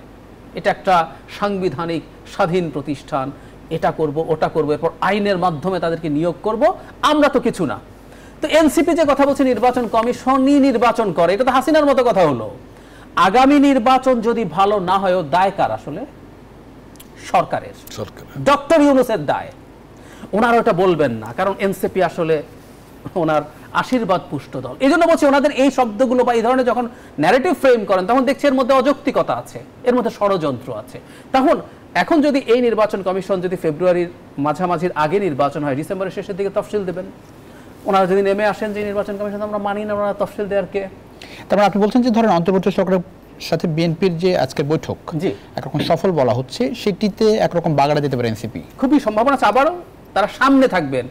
এটা একটা সাংবিধানিক স্বাধীন প্রতিষ্ঠান, এটা করব ওটা করব, এরপর আইনের মাধ্যমে তাদেরকে নিয়োগ করব, আমরা তো কিছু না। তো এনসিপি যে কথা বলছে নির্বাচন কমিশনই নির্বাচন করে, এটা তো হাসিনার মতো কথা হলো। আগামী নির্বাচন যদি ভালো না হয়, ও দায় কার আসলে? সরকারের, ডক্টর ইউনূসের দায়। ওনারা ওটা বলবেন না, কারণ এনসিপি আসলে ওনার আশীর্বাদ পুষ্ট দল। এই জন্য বলছি ওনাদের এই শব্দগুলো বা এই ধরনের যখন ন্যারেটিভ ফ্রেম করেন তখন দেখছি এর মধ্যে অযৌক্তিকতা আছে, এর মধ্যে ষড়যন্ত্র আছে। তখন এখন যদি এই নির্বাচন কমিশন যদি ফেব্রুয়ারির মাঝামাঝির আগে নির্বাচন হয়, ডিসেম্বরের শেষের দিকে তফসিল দেবেন, ওনারা যদি নেমে আসেন যে নির্বাচন কমিশন আমরা মানি না, ওনারা তফসিল দেওয়ার কে? তারপর আপনি বলছেন যে ধরেন অন্তর্বর্তী সরকারের সাথে বিএনপির যে আজকের বৈঠক একরকম সফল বলা হচ্ছে, সেটিতে একরকম বাগড়া দিতে পারে এনসিপি, খুবই সম্ভাবনা আছে। আবারও তারা সামনে থাকবেন।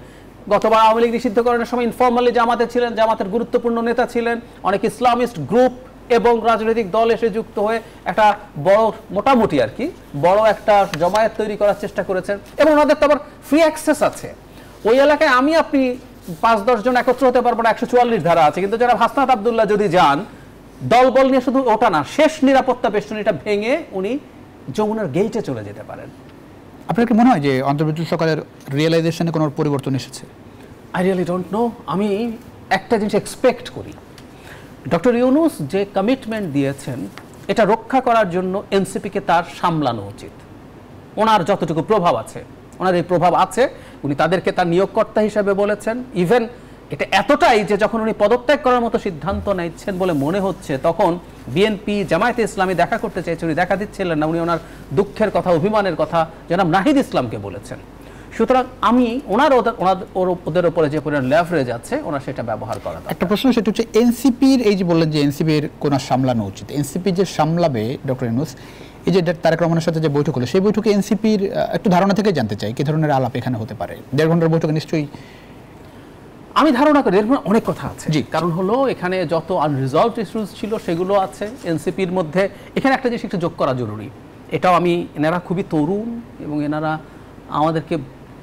গতবার আওয়ামী লীগ নিষিদ্ধকরণের সময় ইনফর্মালি জামাতে ছিলেন, জামাতের গুরুত্বপূর্ণ নেতা ছিলেন, অনেক ইসলামিস্ট গ্রুপ এবং রাজনৈতিক দল এসে যুক্ত হয়ে একটা বড় মোটামুটি আর কি বড় একটা জমায়েত তৈরি করার চেষ্টা করেছেন এবং ওনাদের তো আবার ফ্রি অ্যাক্সেস আছে ওই এলাকায়। আমি আপনি 5-10 জন একত্র হতে পারবো না, 144 ধারা আছে, কিন্তু যারা হাসনাত আব্দুল্লাহ যদি যান দলবল নিয়ে, শুধু ওটা না, শেষ নিরাপত্তা বেষ্টনীটা ভেঙে উনি যমুনার গেইটে চলে যেতে পারেন। আপনার কি মনে হয় যে অন্তর্বর্তী সরকারের রিয়েলাইজেশনে কোনো পরিবর্তন এসেছে? I really don't know. আমি একটা জিনিস এক্সপেক্ট করি, ডক্টর ইউনূস যে কমিটমেন্ট দিয়েছেন এটা রক্ষা করার জন্য এনসিপিকে তার সামলানো উচিত। ওনার যতটুকু প্রভাব আছে, ওনার এই প্রভাব আছে, উনি তাদেরকে তার নিয়োগকর্তা হিসেবে বলেছেন। ইভেন এটা এতটাই যে যখন উনি পদত্যাগ করার মতো সিদ্ধান্ত নিচ্ছেন বলে মনে হচ্ছে, তখন বিএনপি জামায়াতে ইসলামী দেখা করতে চাইছে, উনি দেখা দিচ্ছিলেন না, উনি ওনার দুঃখের কথা, অভিমানের কথা জনাব নাহিদ ইসলামকে বলেছেন। সুতরাং আমি ওদের উপরে যে পরিমাণ লেভারেজ আছে ওনার সেটা ব্যবহার করা। একটা প্রশ্ন, সেটা হচ্ছে এনসিপির, এই যে বললেন যে এনসিপির কোনো সামলানো উচিত, এনসিপি যে সামলাবে ডক্টর ইউনূস, এই যে তারেক রহমানের সাথে যে বৈঠক হলো, সেই বৈঠকে এনসিপির একটু ধারণা থেকে জানতে চাই কি ধরনের আলাপ এখানে হতে পারে? 1.5 ঘন্টার বৈঠকে নিশ্চয়ই আমি ধারণা করি এর অনেক কথা আছে। জি, কারণ হলো এখানে যত আনরিজলভড ইস্যুস ছিল সেগুলো আছে এনসিপির মধ্যে। এখানে একটা জিনিস একটু যোগ করা জরুরি, এটাও আমি, এনারা খুবই তরুণ এবং এনারা আমাদেরকে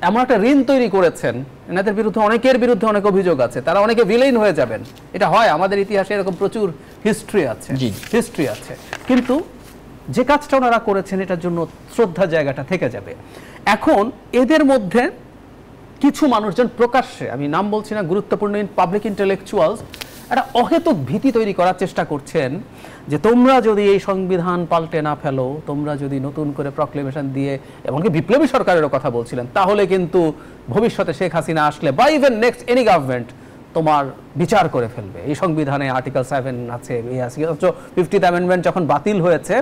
এমন একটা ঋণ তৈরি করেছেন, এনাদের বিরুদ্ধে অনেকের বিরুদ্ধে অনেক অভিযোগ আছে, তারা অনেকে ভিলেন হয়ে যাবেন। এটা হয়, আমাদের ইতিহাসে এরকম প্রচুর হিস্ট্রি আছে। কিন্তু যে কাজটা ওনারা করেছেন এটার জন্য শ্রদ্ধা জায়গাটা থেকে যাবে। এখন এদের মধ্যে কিছু মানুষজন প্রকাশ্যে, আমি নাম বলছি না, গুরুত্বপূর্ণ পাবলিক ইন্টেলেকচুয়ালস একটা অহেতুক ভীতি তৈরি করার চেষ্টা করছেন যে তোমরা যদি এই সংবিধান পাল্টে না ফেলো, তোমরা যদি নতুন করে প্রক্লেমেশন দিয়ে, এমনকি বিপ্লবী সরকারেরও কথা বলছিলেন, তাহলে কিন্তু ভবিষ্যতে শেখ হাসিনা আসলে বা ইভেন নেক্সট এনি গভর্নমেন্ট তোমার বিচার করে ফেলবে। এই সংবিধানে আর্টিকেল 7 আছে, 50th অ্যামেন্ডমেন্ট যখন বাতিল হয়েছে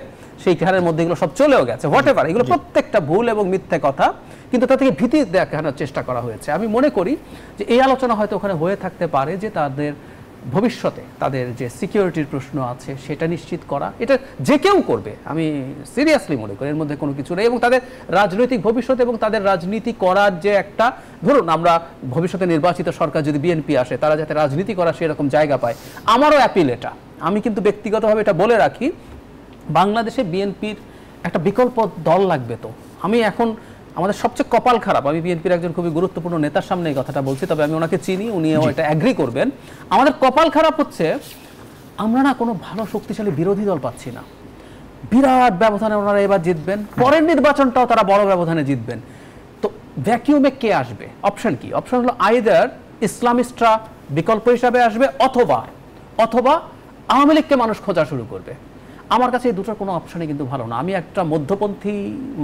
সেইখানের মধ্যে এগুলো সব চলেও গেছে। হোয়াটএভার, এগুলো প্রত্যেকটা ভুল এবং মিথ্যে কথা, কিন্তু তা থেকে ভীতি দেখানোর চেষ্টা করা হয়েছে। আমি মনে করি যে এই আলোচনা হয়তো ওখানে হয়ে থাকতে পারে যে তাদের ভবিষ্যতে তাদের যে সিকিউরিটির প্রশ্ন আছে সেটা নিশ্চিত করা, এটা যে কেউ করবে, আমি সিরিয়াসলি মনে করি, এর মধ্যে কোনো কিছু নেই। এবং তাদের রাজনৈতিক ভবিষ্যৎ এবং তাদের রাজনীতি করার যে একটা, ধরুন আমরা ভবিষ্যতে নির্বাচিত সরকার যদি বিএনপি আসে, তারা যাতে রাজনীতি করার সেরকম জায়গা পায়, আমারও অ্যাপিল এটা। আমি কিন্তু ব্যক্তিগতভাবে এটা বলে রাখি, বাংলাদেশে বিএনপির একটা বিকল্প দল লাগবে। তো আমি এখন আমাদের সবচেয়ে কপাল খারাপ, আমি বিএনপির একজন খুবই গুরুত্বপূর্ণ নেতার সামনে এই কথাটা বলছি, তবে আমি ওনাকে চিনি, উনিও এটা অ্যাগ্রি করবেন। আমাদের কপাল খারাপ হচ্ছে আমরা না কোনো ভালো শক্তিশালী বিরোধী দল পাচ্ছি না। বিরাট ব্যবধানে ওনারা এবার জিতবেন, পরের নির্বাচনটাও তারা বড় ব্যবধানে জিতবেন। তো ভ্যাকিউমে কে আসবে? অপশন কি? অপশন হলো আইদার ইসলামিস্টরা বিকল্প হিসাবে আসবে, অথবা আওয়ামী লীগকে মানুষ খোঁজা শুরু করবে। আমার কাছে এই দুটোর কোনো অপশনই কিন্তু ভালো না। আমি একটা মধ্যপন্থী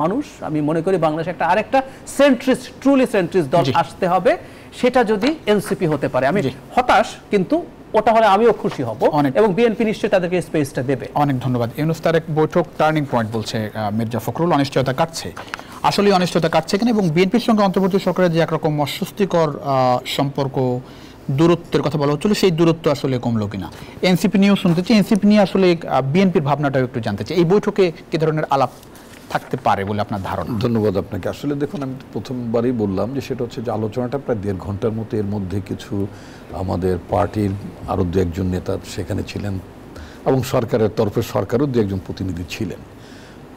মানুষ, আমি মনে করি বাংলাদেশে একটা আরেকটা সেন্ট্রিস্ট, ট্রুলি সেন্ট্রিস্ট দল আসতে হবে, সেটা যদি এনসিপি হতে পারে। আমি হতাশ, কিন্তু ওটা হলে আমিও খুশি হব, এবং বিএনপি নিশ্চয়ই তাদেরকে স্পেসটা দেবে। অনেক ধন্যবাদ। ইউনূস তারেক বৈঠক টার্নিং পয়েন্ট বলছে মির্জা ফখরুল, অনিশ্চয়তা কাটছে, আসলে অনিশ্চয়তা কাটছে কিনা, এবং বিএনপির সঙ্গে অন্তর্বর্তী সরকারের যে একরকম অস্বস্তিকর সম্পর্ক, দূরত্বের কথা বলা হচ্ছিল, সেই দূরত্ব আসলে কমলো কিনা। এনসিপি নিয়েও শুনতে চাই, এনসিপি নিয়ে আসলে বিএনপির ভাবনাটাও একটু জানতে চাই। এই বৈঠকে কি ধরনের আলাপ থাকতে পারে বলে আপনার ধারণা? ধন্যবাদ আপনাকে। আসলে দেখুন, আমি প্রথমবারই বললাম যে সেটা হচ্ছে যে আলোচনাটা প্রায় 1.5 ঘন্টার মতো, এর মধ্যে কিছু আমাদের পার্টির আরও 2-1 নেতা সেখানে ছিলেন, এবং সরকারের তরফে সরকারও 2-1 প্রতিনিধি ছিলেন।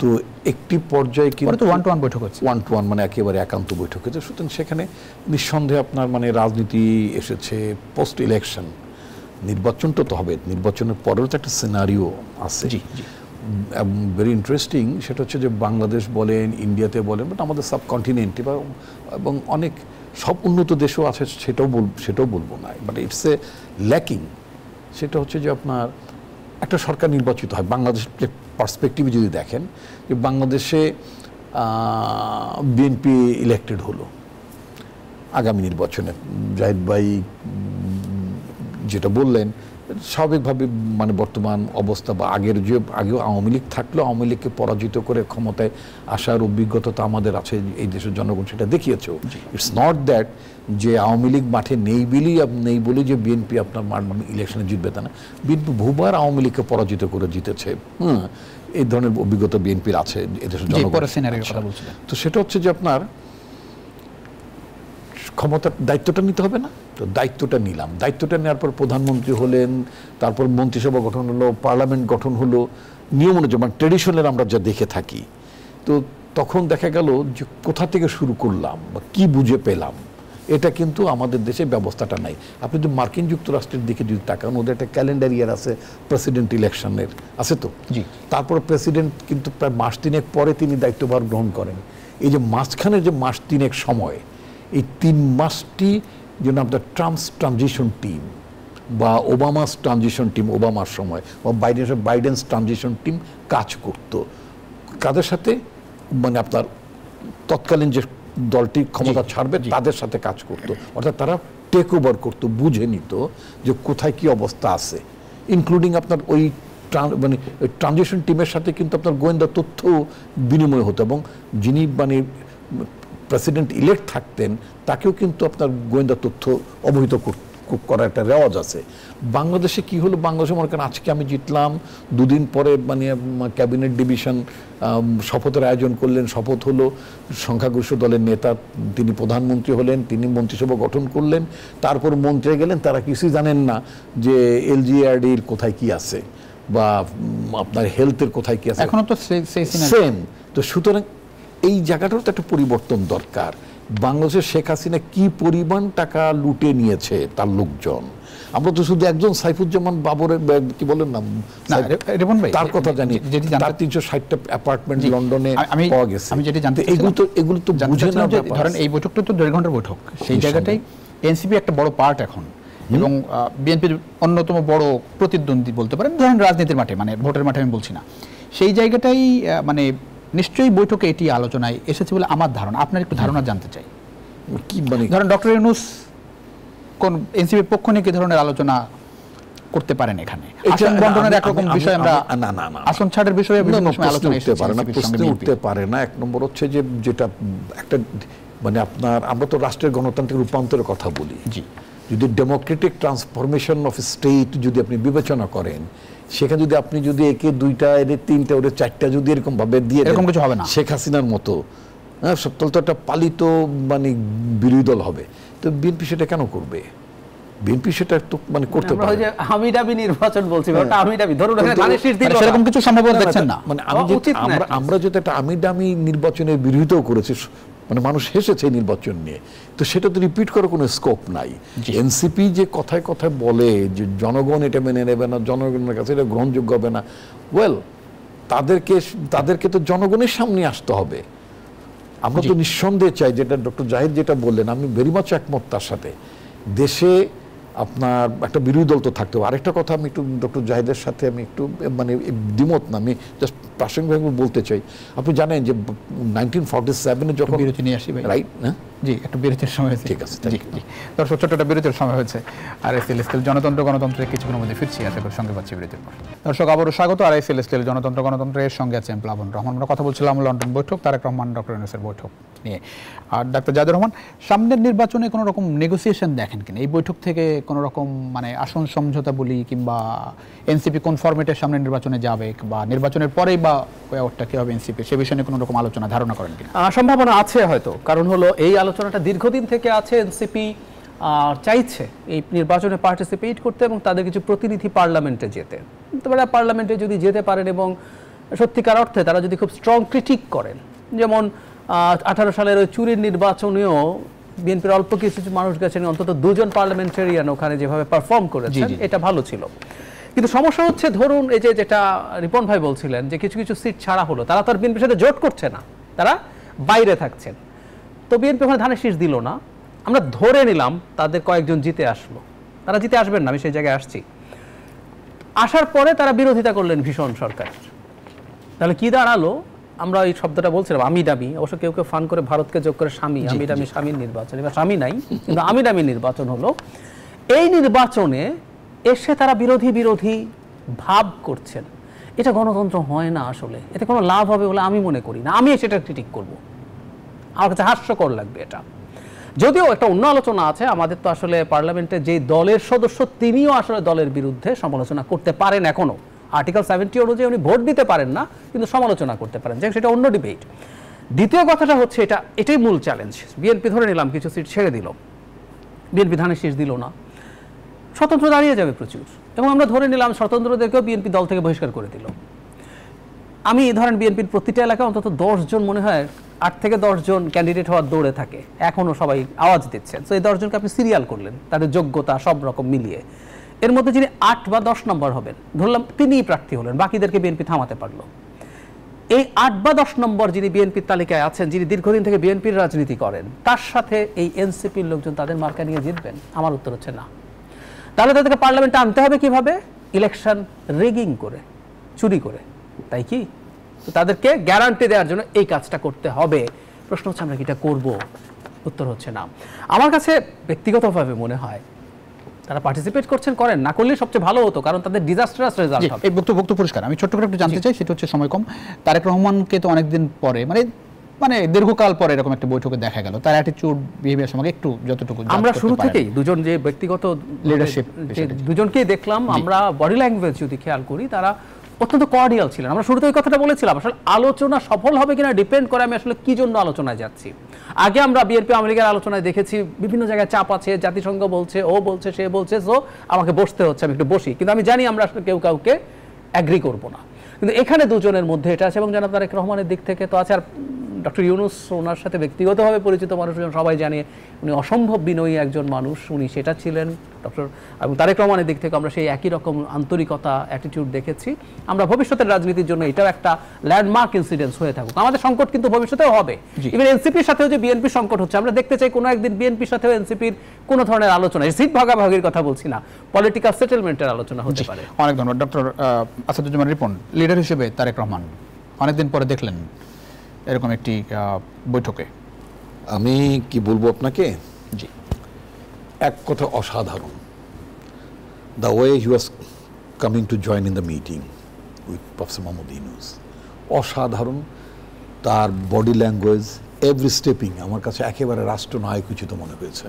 তো একটি পর্যায়ে কিন্তু ওয়ান টু ওয়ান বৈঠক হচ্ছে, ওয়ান টু ওয়ান মানে একেবারে একান্ত বৈঠক হয়েছে। সুতরাং সেখানে নিঃসন্দেহে আপনার মানে রাজনীতি এসেছে, পোস্ট ইলেকশন নির্বাচনটা তো হবে, নির্বাচনের পরেও তো একটা সিনারিও আছে। Very interesting. সেটা হচ্ছে যে বাংলাদেশ বলেন, ইন্ডিয়াতে বলেন, বাট আমাদের সাবকন্টিনেন্টে এবং অনেক সব উন্নত দেশও আছে, সেটাও বলবো না, বাট ইটস এ ল্যাকিং। সেটা হচ্ছে যে আপনার একটা সরকার নির্বাচিত হয়, বাংলাদেশের পার্সপেক্টিভে যদি দেখেন যে বাংলাদেশে বিএনপি ইলেক্টেড হলো আগামী নির্বাচনে, জাহিদ ভাই যেটা বললেন, স্বাভাবিকভাবে মানে বর্তমান অবস্থা বা আগেও আওয়ামী লীগ থাকলেও আওয়ামী লীগকে পরাজিত করে ক্ষমতায় আসার অভিজ্ঞতা তো আমাদের আছে, এই দেশের জনগণ সেটা দেখিয়েছেও। ইটস নট দ্যাট যে আওয়ামী লীগ মাঠে নেই বলেই যে বিএনপি আপনার ইলেকশনে জিতবে তা না। বিএনপি বহুবার আওয়ামী লীগকে পরাজিত করে জিতেছে, এই ধরনের অভিজ্ঞতা বিএনপির আছে এদেশের জনগণ। তো সেটা হচ্ছে যে আপনার ক্ষমতার দায়িত্বটা নিতে হবে না, তো দায়িত্বটা নিলাম। দায়িত্বটা নেওয়ার পর প্রধানমন্ত্রী হলেন, তারপর মন্ত্রিসভা গঠন হলো, পার্লামেন্ট গঠন হলো, নিয়ম অনুযায়ী মানে ট্রেডিশনাল আমরা যা দেখে থাকি। তো তখন দেখা গেল যে কোথা থেকে শুরু করলাম বা কি বুঝে পেলাম, এটা কিন্তু আমাদের দেশে ব্যবস্থাটা নাই। আপনি যদি মার্কিন যুক্তরাষ্ট্রের দিকে যদি তাকান, ওদের একটা ক্যালেন্ডার ইয়ার আছে প্রেসিডেন্ট ইলেকশনের, আছে তো। তারপর প্রেসিডেন্ট কিন্তু প্রায় মাস 3 পরে তিনি দায়িত্বভার গ্রহণ করেন। এই যে মাঝখানে যে মাস 3 সময়, এই 3 মাসটি যেন আপনার ট্রাম্পস ট্রানজিশন টিম বা ওবামাস ট্রানজিশন টিম, ওবামার সময় বা বাইডেন্স ট্রানজিশন টিম কাজ করত কাদের সাথে, মানে আপনার তৎকালীন যে দলটি ক্ষমতা ছাড়বে তাদের সাথে কাজ করত, অর্থাৎ তারা টেক ওভার করতো, বুঝে নিত যে কোথায় কি অবস্থা আছে, ইনক্লুডিং আপনার ওই মানে ট্রানজিশন টিমের সাথে কিন্তু আপনার গোয়েন্দা তথ্য বিনিময় হতো, এবং যিনি মানে প্রেসিডেন্ট ইলেক্ট থাকতেন তাকেও কিন্তু আপনার গোয়েন্দা তথ্য অবহিত করার একটা রেওয়াজ আছে। বাংলাদেশে কি হলো, বাংলাদেশে মনে করেন আজকে আমি জিতলাম, 2 দিন পরে মানে ক্যাবিনেট ডিভিশন শপথের আয়োজন করলেন, শপথ হলো, সংখ্যাগরিষ্ঠ দলের নেতা তিনি প্রধানমন্ত্রী হলেন, তিনি মন্ত্রিসভা গঠন করলেন, তারপর মন্ত্রী গেলেন, তারা কিছুই জানেন না যে এলজিআরডির কোথায় কি আছে বা আপনার হেলথের কোথায় কি আছে, এখনো তো সেম। তো সুতরাং এই জায়গাটাও তো একটা পরিবর্তন দরকার। বাংলাদেশের শেখ হাসিনা কি পরিমাণ টাকা লুটে নিয়েছে তার লোকজন, আমরা তো শুধু একজন সাইফুজ্জামান বাবরের কি বলেন না তার কথা জানি, তার 360টা অ্যাপার্টমেন্ট লন্ডনে পাওয়া গেছে। আমি যেটি জানতে এগুলো তো বুঝে না। ধরেন এই বৈঠকটা তো 1.5 ঘন্টার বৈঠক, সেই জায়গাটাই এনসিপি একটা বড় পার্ট এখন, এবং বিএনপির অন্যতম বড় প্রতিদ্বন্দ্বী বলতে পারেন, ধরেন রাজনীতির মাঠে, মানে ভোটের মাঠে আমি বলছি না, সেই জায়গাটাই মানে নিশ্চয়ই বৈঠকে এটি আলোচনায় এসেছে বলে আমার ধারণা। আপনার একটু ধারণা জানতে চাই, কি মানে ধরেন ডক্টর ইউনূস কোন এনসিপির পক্ষ নিয়ে কি ধরনের আলোচনা করতে পারেন এখানে? আসন বন্টনের একরকম বিষয়, আমরা আসন ছাড়ের বিষয়ে আলোচনা উঠতে পারে না। এক নম্বর হচ্ছে যে যেটা একটা মানে আপনার, আমরা তো রাষ্ট্রের গণতান্ত্রিক রূপান্তরের কথা বলি, যদি ডেমোক্রেটিক ট্রান্সফরমেশন অফ স্টেট যদি আপনি বিবেচনা করেন, সেখানে যদি আপনি যদি একে 2টা এদের 3টা ওদের 4টা যদি এরকম ভাবে দিয়ে এরকম কিছু হবে না, শেখ হাসিনার মতো সপ্তাহ তো একটা পালিত মানে বিরোধী দল হবে। তো বিএনপি সেটা কেন করবে? বিএনপি সেটা তো মানে করতে পারে। আমি দাবি নির্বাচন বলছি, ওটা আমি দাবি ধরুন সেরকম কিছু সম্ভব দেখছেন না, মানে আমরা যেটা একটা আমি দামি নির্বাচনের বিরোধিতাও করেছি, মানে মানুষ হেসেছে নির্বাচন নিয়ে, তো সেটা তো রিপিট করার কোনো স্কোপ নাই। এনসিপি যে কথায় কথায় বলে যে জনগণ এটা মেনে নেবে না, জনগণের কাছে এটা গ্রহণযোগ্য হবে না, ওয়েল তাদেরকে তো জনগণের সামনে আসতে হবে। আমরা তো নিঃসন্দেহে চাই, যেটা ডক্টর জাহিদ যেটা বললেন, আমি ভেরি মাচ একমত তার সাথে। দেশে আপনার একটা বিরোধী দল তো থাকতে হবে। আরেকটা কথা আমি একটু ডক্টর জাহিদের সাথে আমি একটু মানে দ্বিমত না, আমি জাস্ট প্রাসঙ্গিকভাবে বলতে চাই। আপনি জানেন যে 1947-এ যখন বিরতি নিয়ে আসি ভাই, রাইট না, জি একটু বিরতির সময় হয়েছে। ঠিক আছে, জি জি দর্শক, ছোট্ট একটা বিরতির সময় হয়েছে। আরআইএসএল স্টিল জনতন্ত্র গণতন্ত্রের কিছুক্ষণের মধ্যে ফিরছি, আশা করি সঙ্গে পাচ্ছি বিরতির পর। দর্শক আবারও স্বাগত আরআইএসএল স্টিল জনতন্ত্র গণতন্ত্রের সঙ্গে আছেন প্লাবন রহমান। আমরা কথা বলছিলাম লন্ডন বৈঠক, তারেক রহমান ডক্টর ইউনূসের বৈঠক নিয়ে। আর ডাক্তার জাহিদুর রহমান, সামনের নির্বাচনে কোনো রকম নেগোসিয়েশন দেখেন কিনা? এই বৈঠক থেকে কোনো রকম মানে আসন সমঝোতা বলি কিংবা এনসিপি কোন ফরম্যাটের সামনে নির্বাচনে যাবে বা নির্বাচনের পরেই বা ওয়ারটা কি হবে এনসিপি, সে বিষয়ে কোনো রকম আলোচনা ধারণা করেন কিনা? সম্ভাবনা আছে হয়তো, কারণ হলো এই আলোচনাটা দীর্ঘদিন থেকে আছে। এনসিপি চাইছে এই নির্বাচনে পার্টিসিপেট করতে এবং তাদের কিছু প্রতিনিধি পার্লামেন্টে যেতে। তারা পার্লামেন্টে যদি যেতে পারেন এবং সত্যিকার অর্থে তারা যদি খুব স্ট্রং ক্রিটিক করেন, যেমন 18 সালের ওই চুরির নির্বাচনেও বিএনপির অল্প কিছু মানুষ গেছেন, অন্তত 2 জন পার্লামেন্টারিয়ান ওখানে যেভাবে পারফর্ম করেছেন, এটা ভালো ছিল। কিন্তু সমস্যা হচ্ছে, ধরুন এই যে যেটা রিপন ভাই বলছিলেন যে কিছু কিছু সিট ছাড়া হলো, তারা তো আর বিএনপির সাথে জোট করছে না, তারা বাইরে থাকছেন। তো বিএনপি ওখানে ধানের শীষ দিল না, আমরা ধরে নিলাম তাদের কয়েকজন জিতে আসলো, তারা জিতে আসবেন না, আমি সেই জায়গায় আসছি। আসার পরে তারা বিরোধিতা করলেন ভীষণ সরকারের। তাহলে কি দাঁড়ালো? আমরা এই শব্দটা বলছিলাম আমিডামি, অবশ্য কেউ কেউ ফান করে ভারতকে যোগ করে স্বামী, আমিডামি স্বামীর নির্বাচন, এবার স্বামী নাই কিন্তু আমিডামি নির্বাচন হলো। এই নির্বাচনে এসে তারা বিরোধী বিরোধী ভাব করছেন। এটা গণতন্ত্র হয় না আসলে, এতে কোনো লাভ হবে বলে আমি মনে করি না। আমি সেটা ক্রিটিক করব, আমার কাছে হাস্যকর লাগবে এটা। যদিও একটা অন্য আলোচনা আছে, আমাদের তো আসলে পার্লামেন্টে যে দলের সদস্য তিনিও আসলে দলের বিরুদ্ধে সমালোচনা করতে পারেন এখনো। আর্টিকেল 70 অনুযায়ী উনি ভোট দিতে পারেন না, কিন্তু সমালোচনা করতে পারেন, যাই সেটা অন্য ডিবেট। দ্বিতীয় কথাটা হচ্ছে এটাই মূল চ্যালেঞ্জ। বিএনপি ধরে নিলাম কিছু সিট ছেড়ে দিল, বিএনপি ধানের শীষ দিল না, স্বতন্ত্র দাঁড়িয়ে যাবে প্রচুর। এবং আমরা ধরে নিলাম স্বতন্ত্রদেরকেও বিএনপি দল থেকে বহিষ্কার করে দিল। আমি ধরেন বিএনপির প্রতিটা এলাকায় অন্তত 10 জন, মনে হয় 8 থেকে 10 জন ক্যান্ডিডেট হওয়ার দৌড়ে থাকে, এখনও সবাই আওয়াজ দিচ্ছেন। তো এই 10 জনকে আপনি সিরিয়াল করলেন, তাদের যোগ্যতা সব রকম মিলিয়ে, এর মধ্যে যিনি 8 বা 10 নম্বর হবেন, ধরলাম তিনিই প্রার্থী হলেন, বাকিদেরকে বিএনপি থামাতে পারলো। এই 8 বা 10 নম্বর যিনি বিএনপির তালিকায় আছেন, যিনি দীর্ঘদিন থেকে বিএনপির রাজনীতি করেন, তার সাথে এই এনসিপির লোকজন তাদের মার্কা নিয়ে জিতবেন? আমার উত্তর হচ্ছে না। তাহলে তাদেরকে পার্লামেন্টে আনতে হবে কিভাবে? ইলেকশন রিগিং করে, চুরি করে, তাই কি? তো তাদেরকে গ্যারান্টি দেওয়ার জন্য এই কাজটা করতে হবে। প্রশ্ন হচ্ছে আমরা কি এটা করবো? উত্তর হচ্ছে না। আমার কাছে ব্যক্তিগতভাবে মনে হয় তারা পার্টিসিপেট করছেন, করেন, না করলে সবচেয়ে ভালো হতো, কারণ তাদের ডিজাস্টারাস রেজাল্ট হবে। এই বক্তব্য পরিষ্কার। আমি ছোট্ট করে একটু জানতে চাই, সেটা হচ্ছে সময় কম, তারেক রহমানকে তো অনেকদিন পরে মানে দীর্ঘকাল পরে এরকম একটা বৈঠকে দেখা গেল, তার অ্যাটিটিউড বিহেভিয়ার সম্পর্কে একটু যতটুকু আমরা শুরু থেকেই দুজন যে ব্যক্তিগত লিডারশিপ, দুজনকেই দেখলাম, আমরা বডি ল্যাঙ্গুয়েজ যদি খেয়াল করি, তারা অত্যন্ত কর্ডিয়াল ছিলেন। আমরা শুরুতে ওই কথাটা বলেছিলাম, আসলে আলোচনা সফল হবে কিনা ডিপেন্ড করে আমি আসলে কি জন্য আলোচনায় যাচ্ছি। আগে আমরা বিএনপি আমেরিকার আলোচনায় দেখেছি বিভিন্ন জায়গায় চাপ আছে, জাতিসংঘ বলছে, ও বলছে, সে বলছে, সো আমাকে বসতে হচ্ছে, আমি একটু বসি। কিন্তু আমি জানি আমরা আসলে কেউ কাউকে অ্যাগ্রি করব না। কিন্তু এখানে দুজনের মধ্যে এটা আছে। এবং জনাব তারেক রহমানের দিক থেকে তো আছে, আর ডক্টর ইউনূস ওনার সাথে ব্যক্তিগতভাবে পরিচিত মানুষজন সবাই জানে উনি অসম্ভব বিনয়ী একজন মানুষ, উনি সেটা ছিলেন ডক্টর। এবং তারেক রহমানের দিক থেকে আমরা সেই একই রকম আন্তরিকতা, অ্যাটিটিউড দেখেছি। আমরা ভবিষ্যতের রাজনীতির জন্য এটাও একটা ল্যান্ডমার্ক ইনসিডেন্স হয়ে থাকুক। আমাদের সংকট কিন্তু ভবিষ্যতেও হবে। ইভেন এনসিপির সাথেও যে বিএনপি সংকট হচ্ছে, আমরা দেখতে চাই কোনো একদিন বিএনপির সাথেও এনসিপির কোনো ধরনের আলোচনা, সিট ভাগাভাগির কথা বলছি না, পলিটিক্যাল সেটেলমেন্টের আলোচনা হতে পারে। অনেক ধন্যবাদ ডক্টর আসাদুজ্জামান রিপন। লিডার হিসেবে তারেক রহমান অনেকদিন পরে দেখলেন এরকম একটি বৈঠকে, আমি কি বলবো আপনাকে? জি, এক কথা অসাধারণ, the way he was coming to join in the meeting with professor Mohammad Yunus, অসাধারণ। তার বডি ল্যাঙ্গুয়েজ, এভরি স্টেপিং আমার কাছে একেবারে রাষ্ট্রনায়ক উচিত মনে হয়েছে।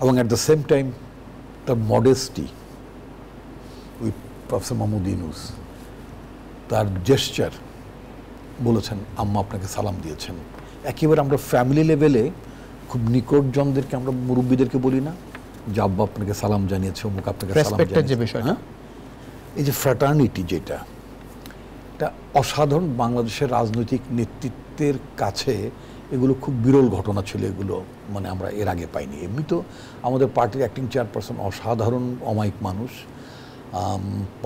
এবং অ্যাট দ্য সেম টাইম তার modesty with professor Mohammad Yunus, তার জেস্চার, বলেছেন আম্মা আপনাকে সালাম দিয়েছেন। একেবারে আমরা ফ্যামিলি লেভেলে খুব নিকটজনদেরকে, আমরা মুরব্বীদেরকে বলি না যে আব্বা আপনাকে সালাম জানিয়েছে, অমুক আপনাকে সালাম জানিয়েছে। হ্যাঁ, এই যে ফ্র্যাটার্নিটি, যেটা এটা অসাধারণ। বাংলাদেশের রাজনৈতিক নেতৃত্বের কাছে এগুলো খুব বিরল ঘটনা ছিল, এগুলো মানে আমরা এর আগে পাইনি। এমনি তো আমাদের পার্টির অ্যাক্টিং চেয়ারপারসন অসাধারণ অমায়িক মানুষ,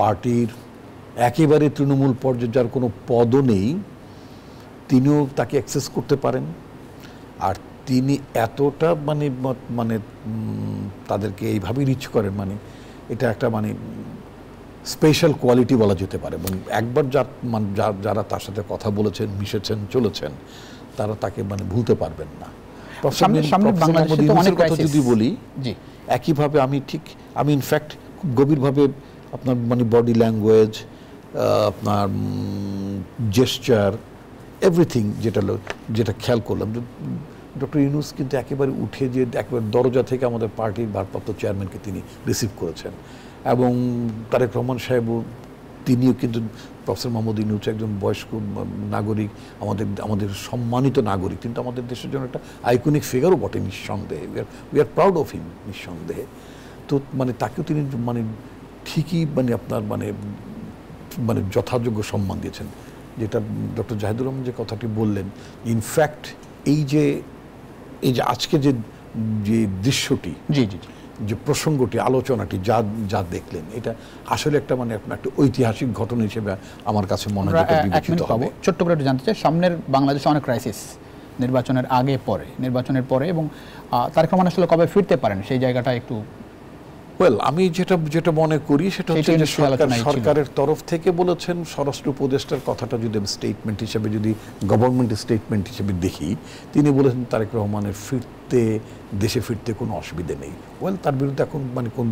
পার্টির একেবারে তৃণমূল পর্যায়ে যার কোনো পদও নেই, তিনিও তাকে অ্যাক্সেস করতে পারেন। আর তিনি এতটা মানে মানে তাদেরকে এইভাবেই রিচ করেন, মানে এটা একটা মানে স্পেশাল কোয়ালিটি বলা যেতে পারে। এবং একবার যারা তার সাথে কথা বলেছেন, মিশেছেন, চলেছেন, তারা তাকে মানে ভুলতে পারবেন না। কথা যদি বলি, একইভাবে আমি ইনফ্যাক্ট খুব গভীরভাবে আপনার মানে বডি ল্যাঙ্গুয়েজ, আপনার জেস্চার, এভরিথিং যেটা খেয়াল করলাম, ডক্টর ইউনূস কিন্তু একেবারে উঠে যে একেবারে দরজা থেকে আমাদের পার্টির ভারপ্রাপ্ত চেয়ারম্যানকে তিনি রিসিভ করেছেন। এবং তারেক রহমান সাহেবও, তিনিও কিন্তু প্রফেসর মোহাম্মদ ইউনূস একজন বয়স্ক নাগরিক, আমাদের সম্মানিত নাগরিক, কিন্তু আমাদের দেশের জন্য একটা আইকনিক ফিগারও বটে নিঃসন্দেহে। We are proud of him নিঃসন্দেহে। তো মানে তাকেও তিনি মানে ঠিকই মানে আপনার মানে যথাযোগ্য সম্মান দিয়েছেন। যেটা ডক্টর জাহিদুর রহমান যে কথাটি বললেন, ইনফ্যাক্ট এই যে আজকে যে দৃশ্যটি, যে প্রসঙ্গটি, আলোচনাটি যা দেখলেন, এটা আসলে একটা মানে একটা ঐতিহাসিক ঘটনা হিসেবে আমার কাছে মনে হয় বিবেচিত হবে। ছোট্ট করে একটু জানতে চাই, সামনের বাংলাদেশে অনেক ক্রাইসিস, নির্বাচনের আগে পরে, নির্বাচনের পরে, এবং তারেক রহমান আসলে কবে ফিরতে পারেন সেই জায়গাটা একটু। আমি যেটা মনে করি সেটা হচ্ছে যে সরকারের তরফ থেকে বলেছেন, স্বরাষ্ট্র উপদেষ্টার কথাটা যদি আমি স্টেটমেন্ট হিসেবে, যদি গভর্নমেন্টের স্টেটমেন্ট হিসেবে দেখি, তিনি বলেছেন তারেক রহমানের দেশে ফিরতে কোনো অসুবিধে নেই। তার বিরুদ্ধে এখন মানে কোন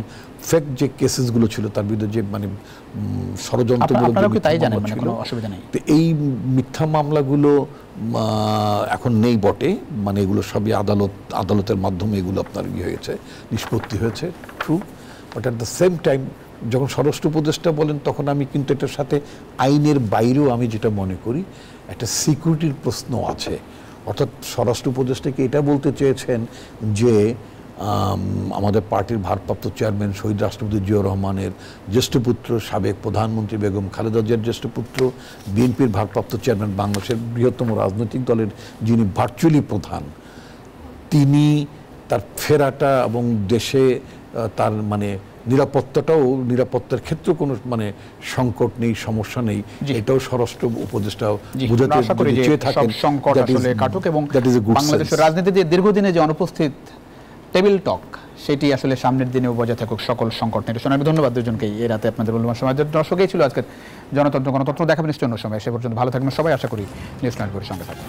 ফেক যে কেসেসগুলো ছিল, তার বিরুদ্ধে যে মানে ষড়যন্ত্রগুলো, এই মিথ্যা মামলাগুলো এখন নেই বটে, মানে এগুলো সবই আদালতের মাধ্যমে এগুলো আপনার হয়েছে, নিষ্পত্তি হয়েছে, true. But at the same time যখন স্বরাষ্ট্র উপদেষ্টা বলেন, তখন আমি কিন্তু এটার সাথে আইনের বাইরেও আমি যেটা মনে করি একটা সিকিউরিটির প্রশ্ন আছে। অর্থাৎ স্বরাষ্ট্র উপদেষ্টাকে এটা বলতে চেয়েছেন যে আমাদের পার্টির ভারপ্রাপ্ত চেয়ারম্যান শহীদ রাষ্ট্রপতি জিয়াউর রহমানের জ্যেষ্ঠ পুত্র, সাবেক প্রধানমন্ত্রী বেগম খালেদা জিয়ার জ্যেষ্ঠ পুত্র, বিএনপির ভারপ্রাপ্ত চেয়ারম্যান, বাংলাদেশের বৃহত্তম রাজনৈতিক দলের যিনি ভার্চুয়ালি প্রধান, তিনি তার ফেরাটা এবং দেশে তার মানে নিরাপত্তার ক্ষেত্রে কোনো মানে সংকট নেই, সমস্যা নেই, এটাও স্বরাষ্ট্র উপদেষ্টা বুঝাতে চেয়ে থাকেন। সংকট আসলে কাটুক, এবং বাংলাদেশের রাজনীতিতে দীর্ঘদিনে যে অনুপস্থিত টেবিল টক, সেটি আসলে সামনের দিনেও বজায় থাকুক সকল সংকট নিরসনে। আমি ধন্যবাদ দুজনকেই এই রাতে আপনাদের মূল্যবান সময়। দর্শকই ছিল আজকের গণতন্ত্র দেখাবেন নিশ্চয় অন্য সময়। সে পর্যন্ত ভালো থাকবেন সবাই, আশা করি নিউজ 24 সঙ্গে থাকবেন।